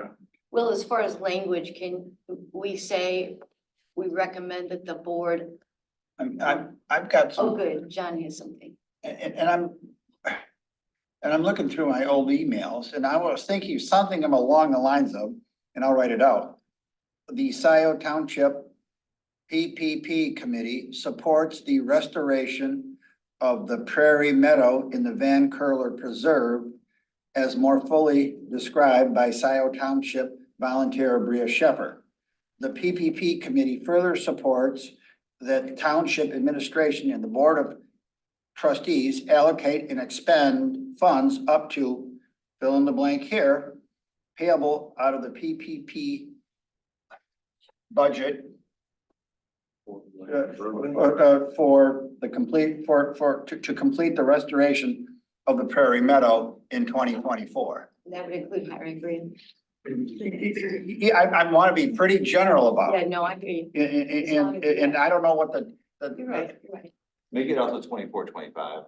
J: have.
D: Well, as far as language, can we say, we recommend that the board,
F: I've got some.
D: oh, good, John has something.
F: And I'm looking through my old emails, and I was thinking something along the lines of, and I'll write it out. The Scio Township PPP Committee supports the restoration of the Prairie Meadow in the Van Curler Preserve as more fully described by Scio Township volunteer Bria Shepherd. The PPP Committee further supports that Township Administration and the Board of Trustees allocate and expend funds up to fill in the blank here, payable out of the PPP budget for the complete, to complete the restoration of the Prairie Meadow in 2024.
D: That would include hiring green.
F: Yeah, I want to be pretty general about
D: Yeah,
F: it.
D: no, I agree.
F: And I don't know what the
D: You're right, you're right.
H: Make it also 24, 25.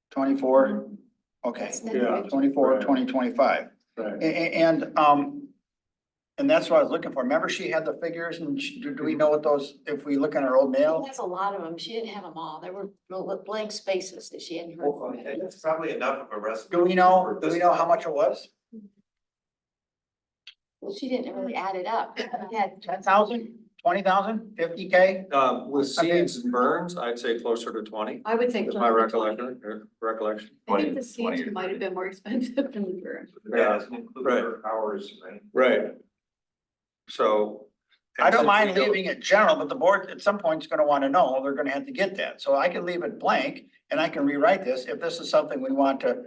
F: 24, okay,
D: That's not
G: Yeah.
D: good.
F: 24, 2025.
G: Right.
F: And that's what I was looking for. Remember she had the figures and do we know what those, if we look in our old mail?
D: That's a lot of them. She didn't have them all. There were blank spaces that she hadn't heard from.
J: It's probably enough of a recipe.
F: Do we know how much it was?
D: Well, she didn't really add it up. Yeah,
F: 10,000, 20,000, 50K?
G: With seeds and burns, I'd say closer to 20,
A: I would think.
G: is my recollection.
A: I think the
H: 20
A: seeds might have been more expensive than the burn.
J: That doesn't include
G: Right.
J: her hours, right?
G: Right. So.
F: I don't mind
G: And since we
F: leaving it general, but the board at some point is gonna wanna know, they're gonna have to get that. So I can leave it blank and I can rewrite this if this is something we want to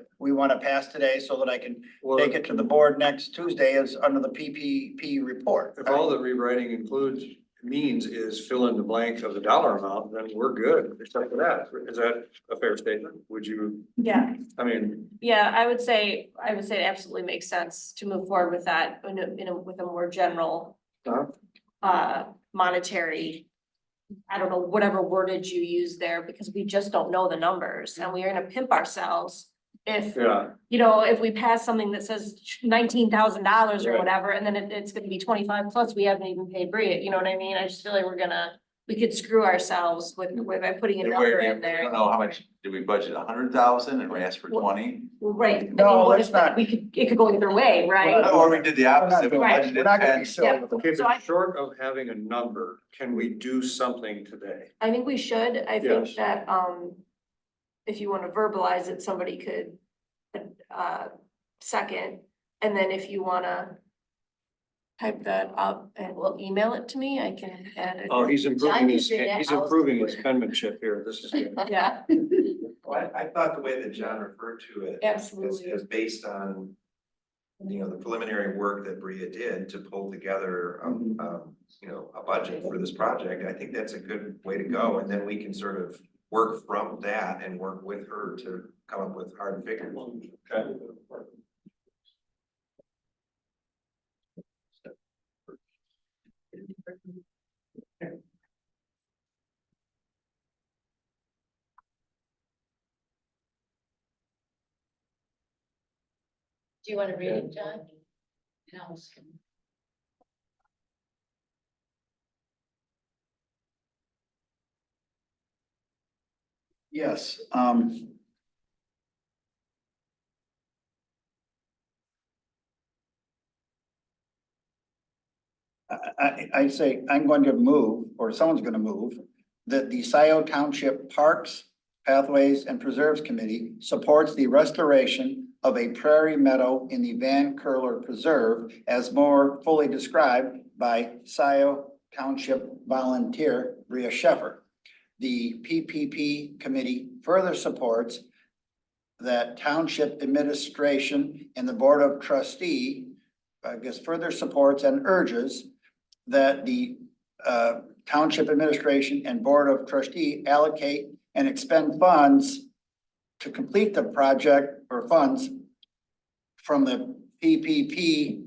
F: pass today so that I can
G: Well,
F: take it to the board next Tuesday as under the PPP report.
G: If all the rewriting means is fill in the blank of the dollar amount, then we're good, except for that. Is that a fair statement? Would you,
B: Yeah,
G: I mean,
B: yeah, I would say it absolutely makes sense to move forward with that with a more general monetary. I don't know, whatever wordage you use there, because we just don't know the numbers and we are gonna pimp ourselves. If,
G: yeah,
B: you know, if we pass something that says $19,000 or
G: Right.
B: whatever, and then it's gonna be 25 plus, we haven't even paid Bria, you know what I mean? I just feel like we could screw ourselves with by putting a
H: And
B: number
H: where,
B: in
H: I
B: there.
H: don't know how much, did we budget 100,000 and we asked for 20?
B: Well, right. I
F: No,
B: mean, what
F: let's
B: if
F: not.
B: it could go either way, right?
H: Or we did the opposite, we
B: Right.
H: budgeted
F: We're not gonna be
H: 10.
F: silly
B: Yeah.
F: with it.
G: okay,
B: So I-
G: but short of having a number, can we do something today?
B: I think we should. I think
G: Yes.
B: that, if you wanna verbalize it, somebody could, second, and then if you wanna type that up and we'll email it to me, I can add it.
G: Oh, he's improving his,
D: John, you did that.
G: he's improving his penmanship here, this is good.
B: Yeah,
J: Well, I thought the way that John referred to it.
B: absolutely.
J: Is based on, you know, the preliminary work that Bria did to pull together, you know, a budget for this project. I think that's a good way to go. And then we can sort of work from that and work with her to come up with hard figures.
G: Okay.
D: Do you want to read it, John? No.
F: Yes, I say, I'm going to move, or someone's gonna move, that the Scio Township Parks, Pathways and Preserves Committee supports the restoration of a prairie meadow in the Van Curler Preserve as more fully described by Scio Township volunteer Bria Shepherd. The PPP committee further supports that Township Administration and the Board of Trustee, further supports and urges that the Township Administration and Board of Trustee allocate and expend funds to complete the project or funds from the PPP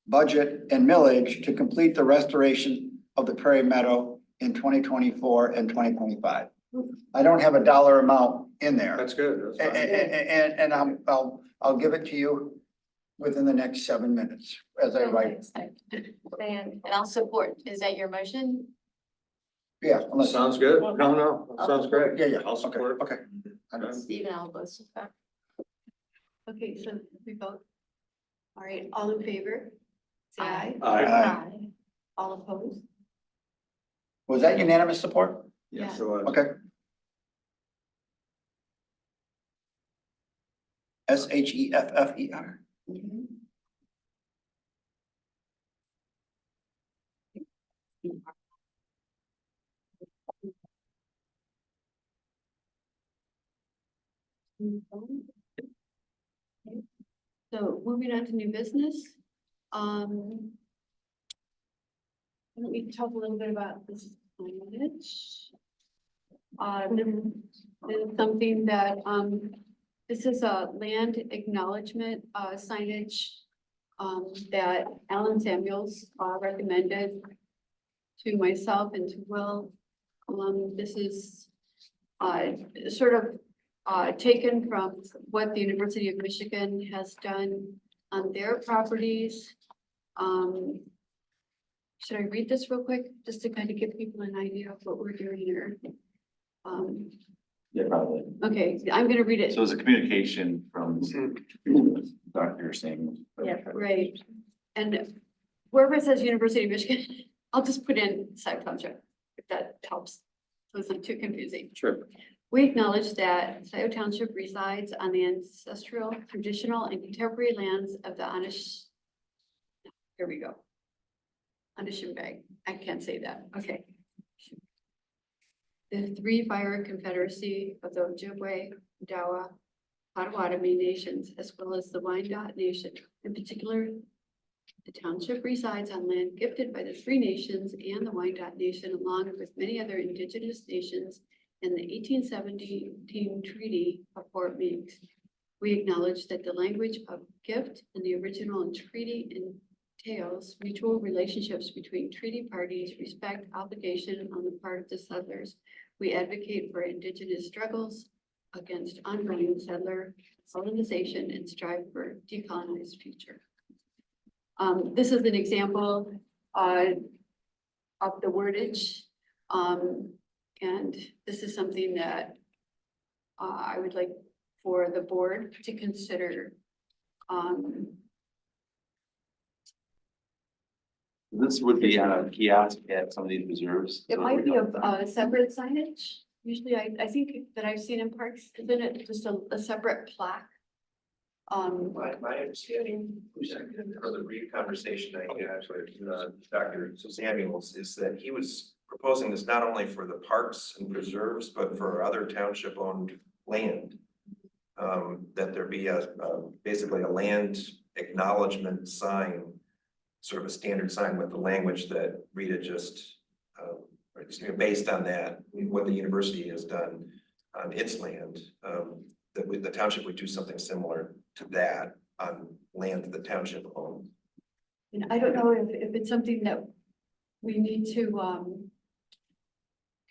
F: budget and millage to complete the restoration of the Prairie Meadow in 2024 and 2025. I don't have a dollar amount in there.
G: That's good. That's
F: And,
G: fine.
F: I'll give it to you within the next 7 minutes as I write.
D: And I'll support. Is that your motion?
F: Yeah, unless,
G: Sounds good. No, sounds great.
F: yeah,
G: I'll
F: okay,
G: support.
F: okay. I don't-
D: Steve and I'll both support.
A: Okay, so we vote. All right, all in favor? Say aye.
F: Aye.
A: All opposed?
F: Was that unanimous support?
A: Yeah.
G: So,
F: Okay. SHEFFER.
A: Mhm. So moving on to new business. Let me talk a little bit about this signage. This is something that, this is a land acknowledgement, signage, that Alan Samuels, recommended to myself and to Will. This is, sort of, taken from what the University of Michigan has done on their properties. Should I read this real quick, just to kind of give people an idea of what we're doing here?
H: Yeah, probably.
A: Okay, I'm gonna read it.
H: So it's a communication from Dr. saying.
D: Yeah.
A: Right, and wherever it says University of Michigan, I'll just put in Scio Township, if that helps, so it's not too confusing.
G: sure.
A: We acknowledge that Scio Township resides on the ancestral, traditional, and contemporary lands of the Anish. Here we go. Anishinaabe, I can't say that, okay. The Three Fire Confederacy of the Ojibwe, Dawa, Potawatomi nations, as well as the Wyandot Nation. In particular, the township resides on land gifted by the three nations and the Wyandot Nation, along with many other indigenous nations in the 1817 Treaty of Fort Meigs. We acknowledge that the language of gift and the original treaty entails mutual relationships between treaty parties, respect, obligation on the part of the settlers. We advocate for indigenous struggles against ongoing settler colonization and strive for decolonized future. This is an example of the wordage. And this is something that I would like for the board to consider.
H: This would be on a kiosk at some of these reserves.
A: It might be a separate signage. Usually I think that I've seen in parks, isn't it just a separate plaque?
J: My understanding, or the brief conversation I had with Dr. Samuels, is that he was proposing this not only for the parks and preserves, but for other township owned land. That there be basically a land acknowledgement sign, sort of a standard sign with the language that Rita just, based on that, what the university has done on its land, that the township would do something similar to that on land that the township owns.
A: And I don't know if it's something that we need to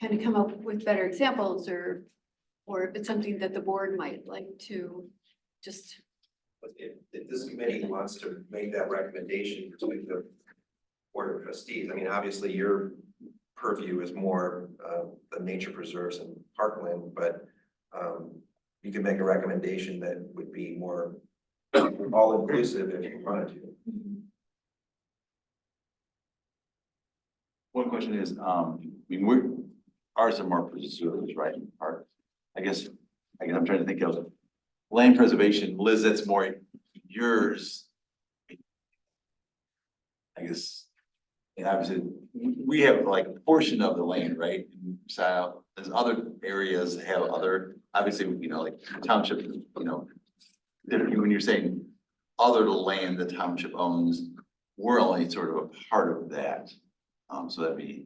A: kind of come up with better examples, or if it's something that the board might like to just.
J: But if this committee wants to make that recommendation to the board of trustees, I mean, obviously your purview is more the nature preserves and parkland, but you can make a recommendation that would be more all inclusive if you wanted to.
H: One question is, I mean, ours are more preserves, right? I guess I'm trying to think of land preservation. Liz, that's more yours. I guess, and obviously, we have like a portion of the land, right? So there's other areas that have other, obviously, like township, when you're saying other land the township owns, we're only sort of a part of that. So that'd be,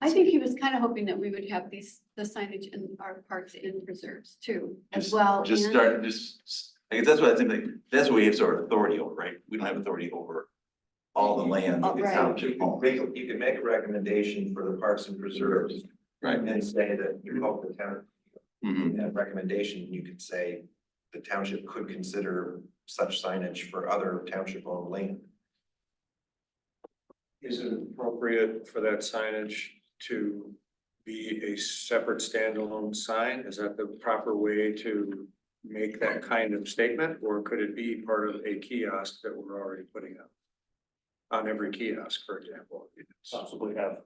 A: I think he was kind of hoping that we would have the signage in our parks and preserves too, as well.
H: Just
A: and-
H: start, I guess that's what I think, that's what we have sort of authority over, right? We don't have authority over all the land
A: Oh,
H: in the
A: right.
H: township.
J: You could make a recommendation for the parks and preserves.
H: Right.
J: And say that you hope the town,
H: Mhm.
J: in that recommendation, you could say the township could consider such signage for other township owned land.
G: Is it appropriate for that signage to be a separate standalone sign? Is that the proper way to make that kind of statement? Or could it be part of a kiosk that we're already putting up? On every kiosk, for example.
I: Possibly have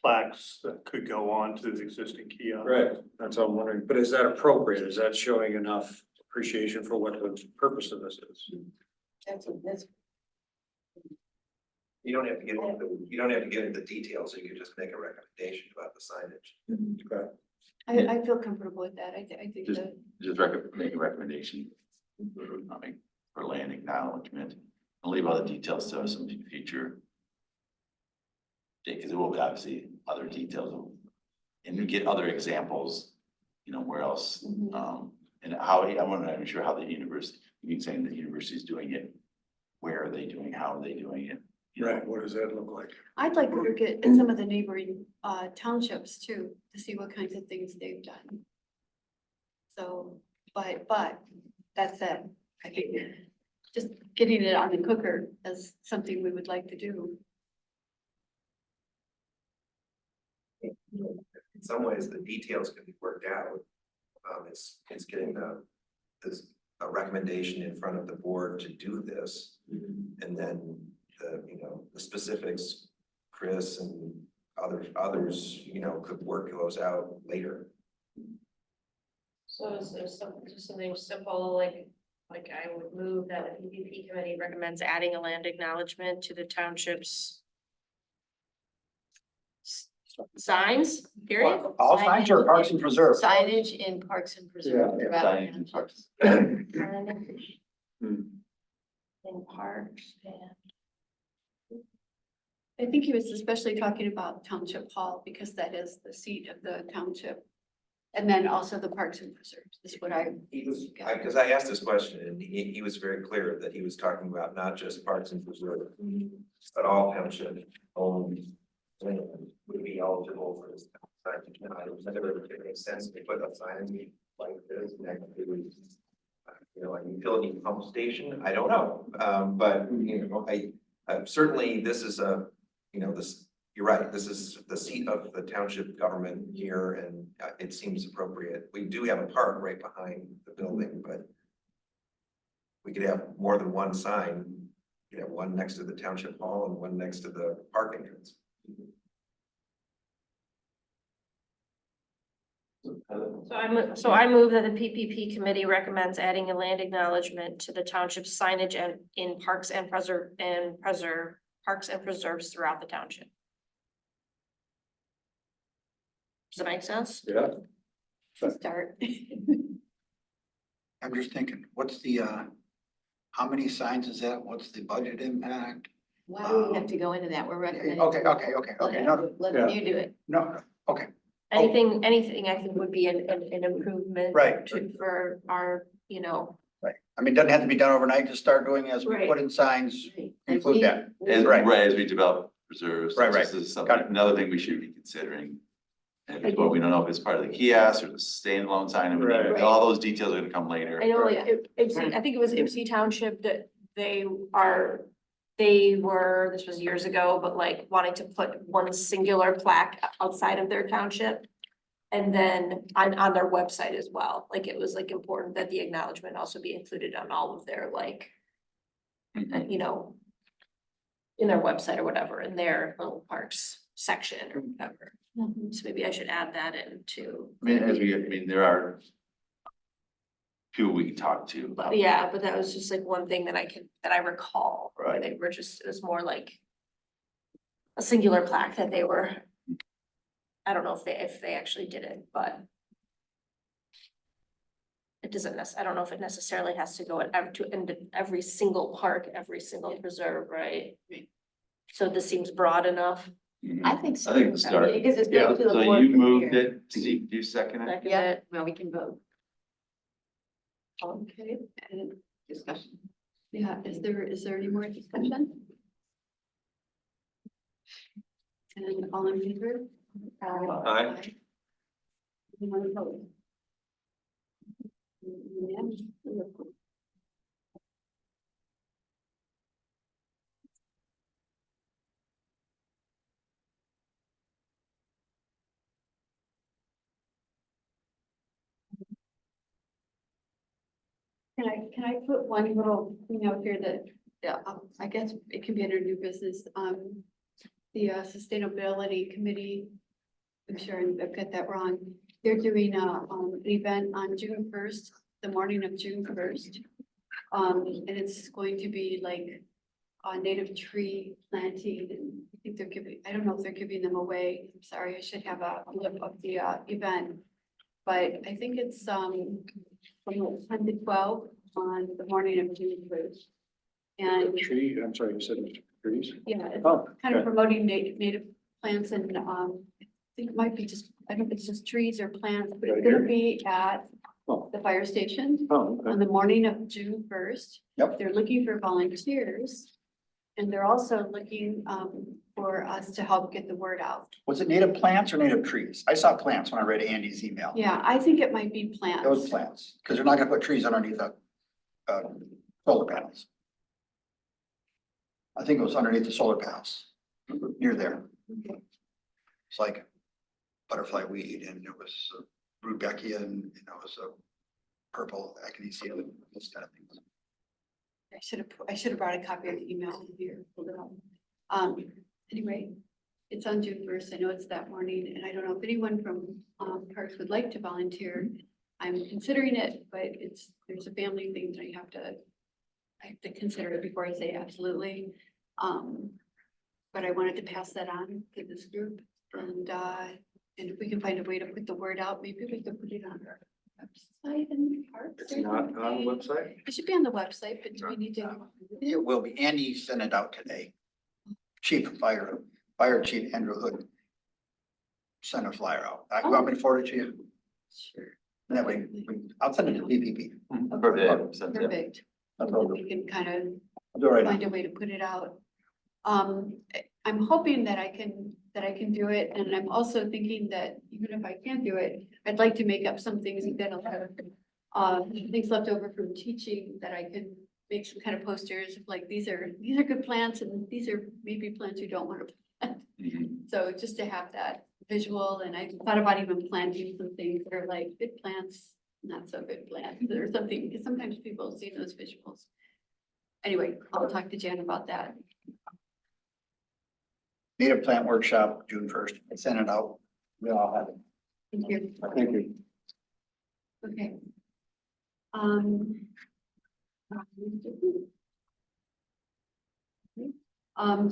I: plaques that could go on to the existing kiosk.
G: Right, that's all I'm wondering. But is that appropriate? Is that showing enough appreciation for what the purpose of this is?
D: That's,
J: You don't have to get into the details, you could just make a recommendation about the signage.
G: Okay.
A: I feel comfortable with that. I think
H: Just-
A: that.
H: Just make a recommendation. I mean, for land acknowledgement, I'll leave all the details to some future. Yeah, because there will be obviously other details, and you get other examples, you know, where else, and how, I'm not even sure how the university, you can say the university is doing it. Where are they doing, how are they doing it? You know?
G: Right, what does that look like?
A: I'd like to look at some of the neighboring townships too, to see what kinds of things they've done. So, but that said, I think just getting it on the cooker is something we would like to do.
J: In some ways, the details can be worked out. It's getting a recommendation in front of the board to do this. And then the specifics, Chris and others, could work those out later.
B: So is there something simple, like I would move that the PPP committee recommends adding a land acknowledgement to the township's signs, period?
F: All signs are parks and preserves.
D: signage in parks and preserves. throughout
H: Signage
D: the
H: and parks.
D: township.
B: In parks and.
A: I think he was especially talking about Township Hall because that is the seat of the township. And then also the Parks and Preserves is what
J: Because I asked this question and he was very clear that he was talking about not just parks and preserve, but all township owned land would be eligible for this signage. Now, I don't know if it makes sense to put a sign like this next to, a utility pump station. I don't know. But, certainly this is you're right, this is the seat of the township government here and it seems appropriate. We do have a park right behind the building, but we could have more than one sign. You have one next to the township hall and one next to the park entrance.
B: So I move that the PPP committee recommends adding a land acknowledgement to the township signage in parks and parks and preserves throughout the township. Does that make sense?
G: Yeah.
A: start.
F: I'm just thinking, what's the, how many signs is that? What's the budget impact?
D: Why do we have to go into that? We're recommending.
F: Okay, no,
D: Let you do it.
F: no, okay,
B: Anything I think would be an improvement.
F: Right.
B: For our,
F: right. I mean, it doesn't have to be done overnight, just start doing as we
B: Right.
F: put in signs,
D: Right.
F: include that.
H: And
F: Right.
H: right, as we develop preserves.
F: Right,
H: this is something,
F: Got it.
H: another thing we should be considering. And but we don't know if it's part of the kiosk or the standalone sign, and
G: Right.
H: all those details are gonna come later.
B: I know, like,
D: Right.
B: I think it was Ipsy Township that they were, this was years ago, but like wanting to put one singular plaque outside of their township. And then on their website as well, like it was like important that the acknowledgement also be included on all of their like,
H: Mhm.
B: in their website or whatever, in their little parks section or whatever. So maybe I should add that in too.
H: I mean, there are people we can talk to about.
B: Yeah, but that was just like one thing that I recall, where
H: Right.
B: they were just, it was more like a singular plaque that they were. I don't know if they actually did it, but it doesn't I don't know if it necessarily has to go into every single park, every single preserve, right? So this seems broad enough.
H: Mhm.
D: I think so.
H: I think start.
D: Because it's
F: Yeah,
D: going to the
H: So
D: board.
H: you
D: from
H: moved
D: here.
H: it, Steve, do you second it?
B: Second
D: Yeah,
B: it.
D: well, we can vote.
A: Okay, and
D: Discussion.
A: yeah, is there any more discussion? And all in favor?
G: Aye.
A: Anyone opposed? Unanimous. Can I put one little thing out here that, yeah, I guess it can be under new business, the Sustainability Committee. I'm sure I've got that wrong. They're doing an event on June 1st, the morning of June 1st. And it's going to be like native tree planting, and I think they're giving, I don't know if they're giving them away. I'm sorry, I should have a lip of the event. But I think it's from 10 to 12 on the morning of June 1st. And
G: Tree, I'm sorry, you said trees?
A: yeah, it's
G: Oh,
A: kind of
G: okay.
A: promoting native plants and I think it might be just, I don't know if it's just trees or plants, but it's
G: Right
A: gonna
G: here?
A: be at
G: Oh.
A: the fire station
G: Oh, okay.
A: on the morning of June 1st.
F: Yep.
A: They're looking for volunteers. And they're also looking for us to help get the word out.
F: Was it native plants or native trees? I saw plants when I read Andy's email.
A: Yeah, I think it might be plants.
F: It was plants, because they're not gonna put trees underneath the solar panels. I think it was underneath the solar panels, near there.
A: Okay.
F: It's like butterfly weed, and it was rudbeckia, and it was a purple echinacea, those kind of things.
A: I should have brought a copy of the email here. Pulled it up. Anyway, it's on June 1st. I know it's that morning, and I don't know if anyone from Parks would like to volunteer. I'm considering it, but there's a family thing that I have to consider it before I say absolutely. But I wanted to pass that on to this group, and if we can find a way to put the word out, maybe we could put it on our website and Parks.
G: It's not on the website?
A: It should be on the website, but do we need to?
F: It will be. Andy sent it out today. Chief of Fire Chief Andrew Hood sent a flyer out. I want me to forward it to you.
A: Sure.
F: That way, I'll send it to PPP.
A: Perfect.
F: That's all.
A: We can kind of
F: I'll do it right
A: find
F: now.
A: a way to put it out. I'm hoping that I can do it, and I'm also thinking that even if I can't do it, I'd like to make up some things that I'll have things left over from teaching that I can make some kind of posters of like, these are good plants, and these are maybe plants you don't want to plant. So just to have that visual, and I thought about even planting some things that are like good plants, not so good plants, or something, because sometimes people see those visuals. Anyway, I'll talk to Jan about that.
F: Native plant workshop, June 1st. I sent it out. We all have it.
A: Thank you.
G: Thank you.
A: Okay.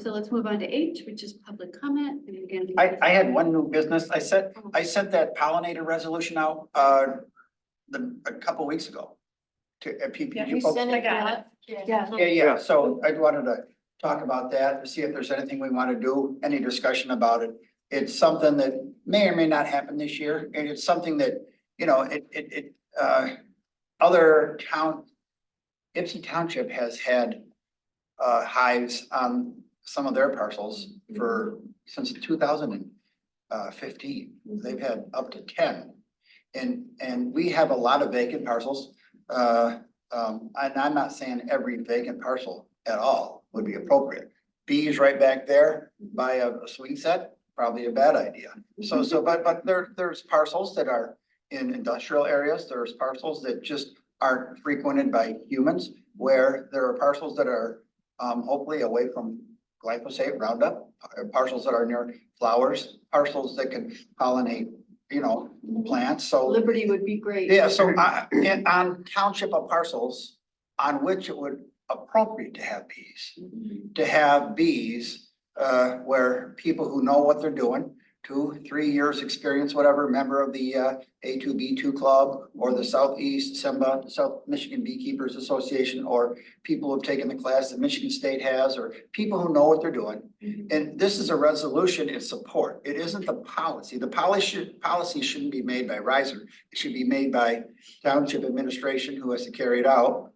A: So let's move on to H, which is public comment, and again.
F: I had one new business. I sent that pollinator resolution out, a couple weeks ago. To PPP.
D: You
F: folks.
D: sent it out?
A: Yeah.
F: Yeah, so I wanted to talk about that, to see if there's anything we want to do, any discussion about it. It's something that may or may not happen this year, and it's something that, other Ipsy Township has had hives on some of their parcels since 2015. They've had up to 10. And we have a lot of vacant parcels. And I'm not saying every vacant parcel at all would be appropriate. Bees right back there by a swing set, probably a bad idea. But there's parcels that are in industrial areas. There's parcels that just aren't frequented by humans, where there are parcels that are hopefully away from glyphosate Roundup, parcels that are near flowers, parcels that can pollinate, plants. So
A: Liberty would be great.
F: yeah, so on township of parcels on which it would appropriate to have bees, where people who know what they're doing, 2-3 years experience, whatever, member of the A2B2 club, or the Southeast SIMBA, South Michigan Beekeepers Association, or people who've taken the class that Michigan State has, or people who know what they're doing. And this is a resolution in support. It isn't the policy. The policy shouldn't be made by riser. It should be made by township administration, who has to carry it out.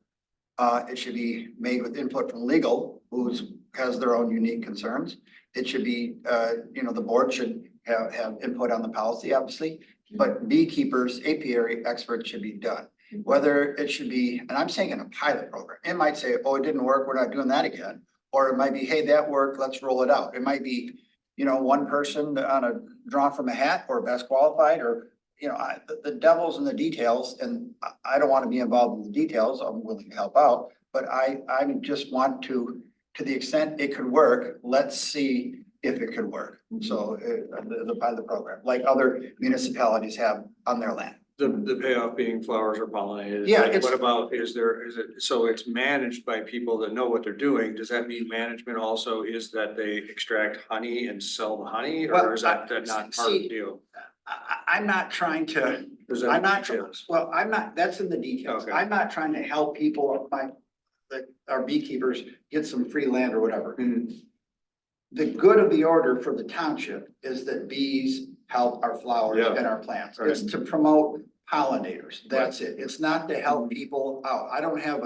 F: It should be made with input from legal, who has their own unique concerns. it should be, the board should have input on the policy, obviously. But beekeepers, apiary experts should be done. Whether it should be, and I'm saying in a pilot program, it might say, oh, it didn't work, we're not doing that again. Or it might be, hey, that worked, let's roll it out. It might be, one person drawn from a hat or best qualified, or, the devil's in the details, and I don't want to be involved in the details. I'm willing to help out, but I just want to the extent it could work, let's see if it could work. So the pilot program, like other municipalities have on their land.
G: The payoff being flowers are pollinated.
F: Yeah,
G: Like,
F: it's-
G: what about, is it, so it's managed by people that know what they're doing? Does that mean management also is that they extract honey and sell the honey,
F: Well,
G: or is that not part of the
F: see,
G: deal?
F: I'm not trying to,
G: Is that
F: I'm not,
G: details?
F: I'm not, that's in the details.
G: Okay.
F: I'm not trying to help people, our beekeepers get some free land or whatever.
G: Mhm.
F: The good of the order for the township is that bees help our flowers
G: Yeah.
F: and our plants.
G: Right.
F: It's to promote pollinators. That's it. It's not to help people out. I don't have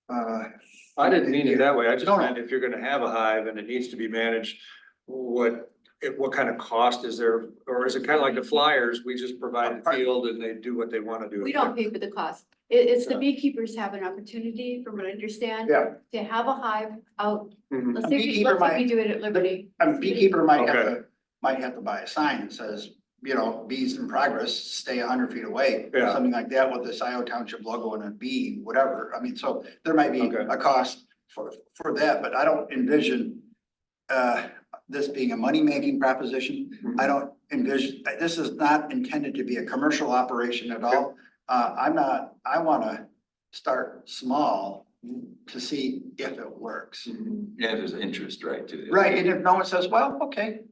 G: I didn't mean it that way. I just
F: No, no.
G: meant if you're gonna have a hive and it needs to be managed, what kind of cost is there? Or is it kind of like the flyers? We just provide the field and they do what they want to do.
A: We don't pay for the cost. It's the
G: Yeah.
A: beekeepers have an opportunity, from what I understand,
F: Yeah,
A: to have a hive out.
G: Mhm.
A: Let's
F: A
A: say, let's
F: beekeeper
A: say we do it at Liberty.
F: a beekeeper might have
G: Okay.
F: to buy a sign that says, bees in progress, stay 100 feet away.
G: Yeah.
F: Something like that with the Scio Township logo and a bee, whatever. I mean, so there might be
G: Okay.
F: a cost for that, but I don't envision this being a money-making proposition. I don't envision, this is not intended to be a commercial operation at all. I wanna start small to see if it works.
H: Yeah, there's interest, right? To
F: Right, and if no one says, well, okay,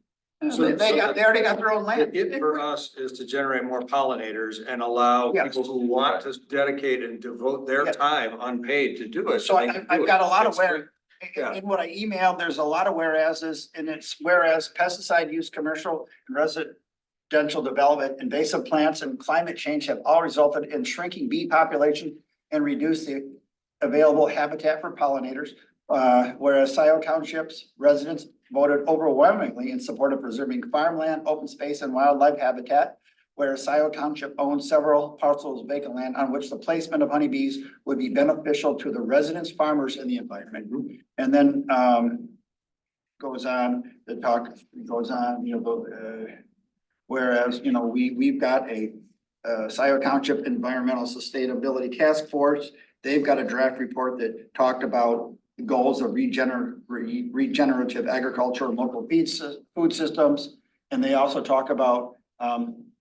G: So-
F: they already got their own land.
G: It for us is to generate more pollinators and allow
F: Yes.
G: people who want to dedicate and devote their
F: Yes.
G: time unpaid to do it.
F: So
G: they can do
F: I've
G: it.
F: got a lot of
G: It's
F: where,
G: Yeah.
F: in what I emailed, there's a lot of whereases, and it's whereas pesticide use, commercial and residential development, invasive plants and climate change have all resulted in shrinking bee population and reduce the available habitat for pollinators. Whereas Scio Township's residents voted overwhelmingly in support of preserving farmland, open space and wildlife habitat. Whereas Scio Township owns several parcels of vacant land on which the placement of honeybees would be beneficial to the residents, farmers and the environment. And then goes on, whereas, we've got a Scio Township Environmental Sustainability Task Force. They've got a draft report that talked about the goals of regenerative agriculture and local food systems. And they also talk about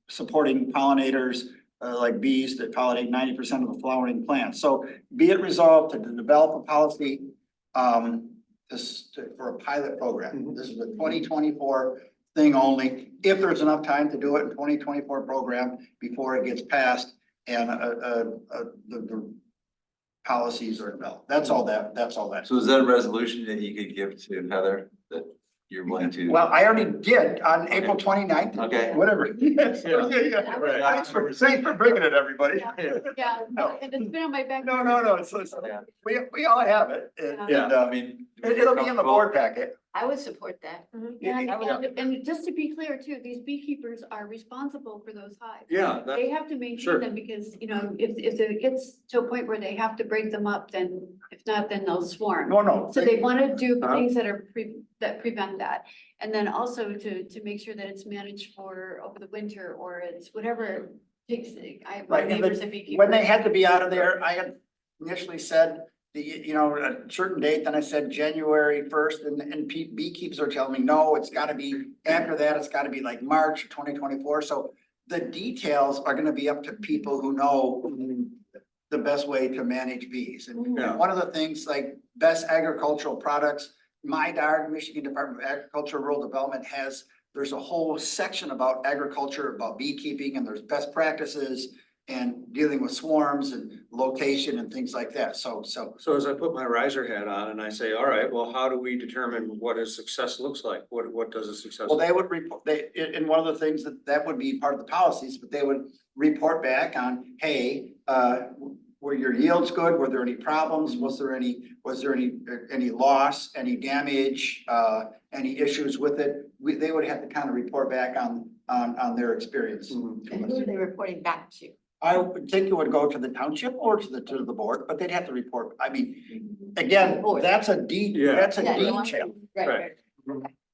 F: supporting pollinators like bees that pollinate 90% of the flowering plants. So be it resolved to develop a policy for a pilot program. This is a 2024 thing only. If there's enough time to do it in 2024 program before it gets passed and the policies are developed. That's all that.
H: So is that a resolution that you could give to Heather that you're willing to?
F: Well, I already did on April 29th.
H: Okay.
F: Whatever. Yes. Yeah.
G: Right.
F: Thanks for bringing it, everybody.
A: Yeah,
F: No.
A: and it's been on my back.
F: No, it's,
H: Yeah.
F: we all have it. And,
G: Yeah.
H: I mean.
F: it'll be in the board packet.
D: I would support that.
A: And just to be clear too, these beekeepers are responsible for those hives.
G: Yeah, that,
A: They have to maintain
G: Sure.
A: them because, if it gets to a point where they have to break them up, then if not, then they'll swarm.
F: No.
A: So they want to do
G: Uh-huh.
A: things that that prevent that. And then also to make sure that it's managed for over the winter or it's whatever takes, I have
F: Right, and
A: neighbors that beekeepers.
F: When they had to be out of there, I had initially said a certain date, then I said January 1st and beekeepers are telling me, no, it's gotta be after that, it's gotta be like March 2024. So the details are gonna be up to people who know the best way to manage bees. And
G: Yeah.
F: one of the things like best agricultural products, MIDARD, Michigan Department of Agriculture and Rural Development there's a whole section about agriculture, about beekeeping, and there's best practices and dealing with swarms and location and things like that. So
G: so as I put my riser hat on and I say, all right, well, how do we determine what a success looks like? What does a success?
F: well, they would report, and one of the things that would be part of the policies, but they would report back on, hey, were your yields good? Were there any problems? Was there any loss, any damage? any issues with it, they would have to kind of report back on their experience.
D: And who are they reporting back to?
F: I would think it would go to the township or to the board, but they'd have to report. I mean, again, that's a
G: Yeah.
F: that's a
D: Yeah, they want-
F: detail.
D: Right.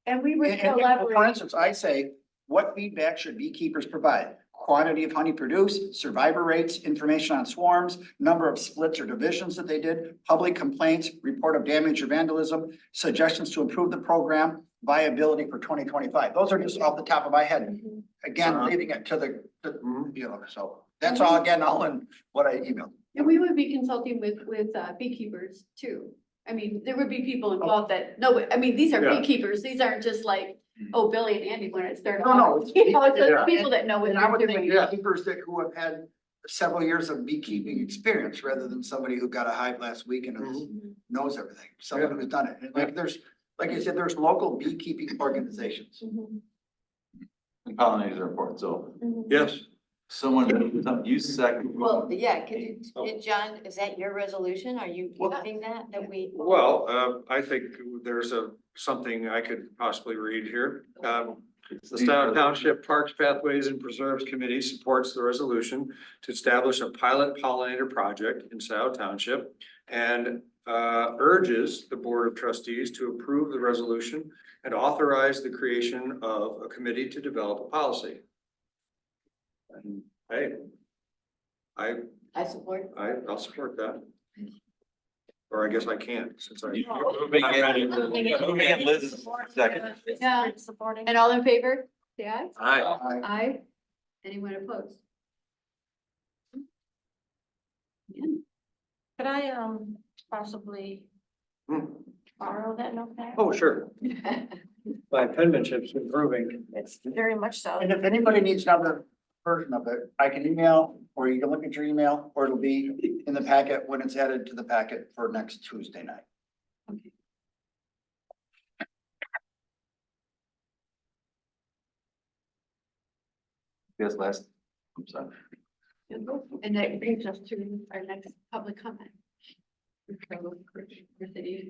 D: And we would
F: And- and- For
D: collaborate.
F: instance, I say, what feedback should beekeepers provide? Quantity of honey produced, survivor rates, information on swarms, number of splits or divisions that they did, public complaints, report of damage or vandalism, suggestions to improve the program, viability for 2025. Those are just off the top of my head. Again, leaving it to so that's all, again, all in what I emailed.
A: And we would be consulting with beekeepers too. I mean, there would be people involved that, no, I mean, these are
G: Yeah.
A: beekeepers, these aren't just like, oh, Billy and Andy want to start.
F: No, no, it's-
A: You know, it's
F: yeah.
A: the people that know what
F: And I
A: they're
F: would think
A: doing.
F: beekeepers who have had several years of beekeeping experience rather than somebody who got a hive last week and knows everything. Someone who's done it. And like like I said, there's local beekeeping organizations.
A: Mhm.
H: And pollinators are important, so
G: Yes.
H: someone, you second.
D: Well, yeah, John, is that your resolution? Are you
F: Well-
D: getting that we?
G: Well, I think there's something I could possibly read here. The Scio Township Parks, Pathways and Preserves Committee supports the resolution to establish a pilot pollinator project in Scio Township and urges the Board of Trustees to approve the resolution and authorize the creation of a committee to develop a policy. And hey,
D: I support.
G: I'll support that. Or I guess I can't, since I.
H: Moving in, Liz is second.
A: Yeah.
D: Supporting.
A: And all in favor, say aye.
G: Aye.
A: Aye. Anyone opposed? Yeah.
D: Could I, possibly borrow that notepad?
G: Oh, sure. My penmanship's improving.
B: It's very much so.
F: And if anybody needs another version of it, I can email, or you can look at your email, or it'll be in the packet when it's added to the packet for next Tuesday night.
H: Yes, last, I'm sorry.
A: And that brings us to our next public comment. So, for city.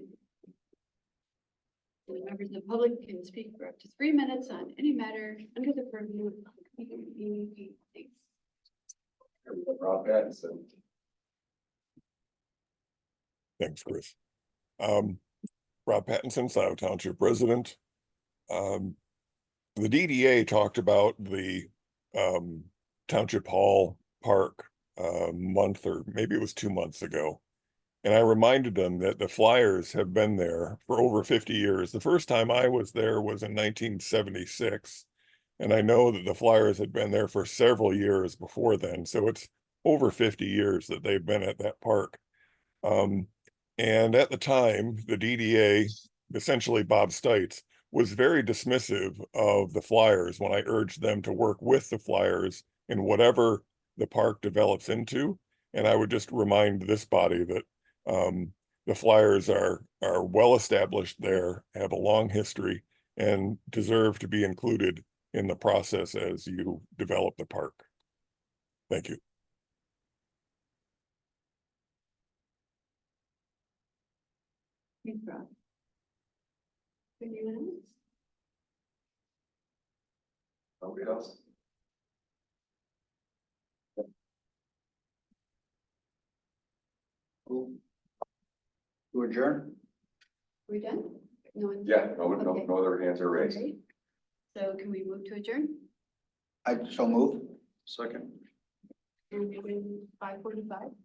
A: The members of the public can speak for up to 3 minutes on any matter under the purview of the community. Thanks.
C: Rob Pattinson.
E: Thanks, Chris. Rob Pattinson, Scio Township resident. The DDA talked about the Township Hall Park a month or maybe it was 2 months ago. And I reminded them that the Flyers have been there for over 50 years. The first time I was there was in 1976. And I know that the Flyers had been there for several years before then. So it's over 50 years that they've been at that park. And at the time, the DDA, essentially Bob Stites, was very dismissive of the Flyers when I urged them to work with the Flyers in whatever the park develops into. And I would just remind this body that the Flyers are well established there, have a long history, and deserve to be included in the process as you develop the park. Thank you.
A: Thanks, Rob. Anyone else?
C: Nobody else?
F: To adjourn?
A: We done? No one?
C: Yeah, no
A: Okay.
C: other hands are raised.
A: Alright. So can we move to adjourn?
F: I so move.
G: Second.
A: And 5:45?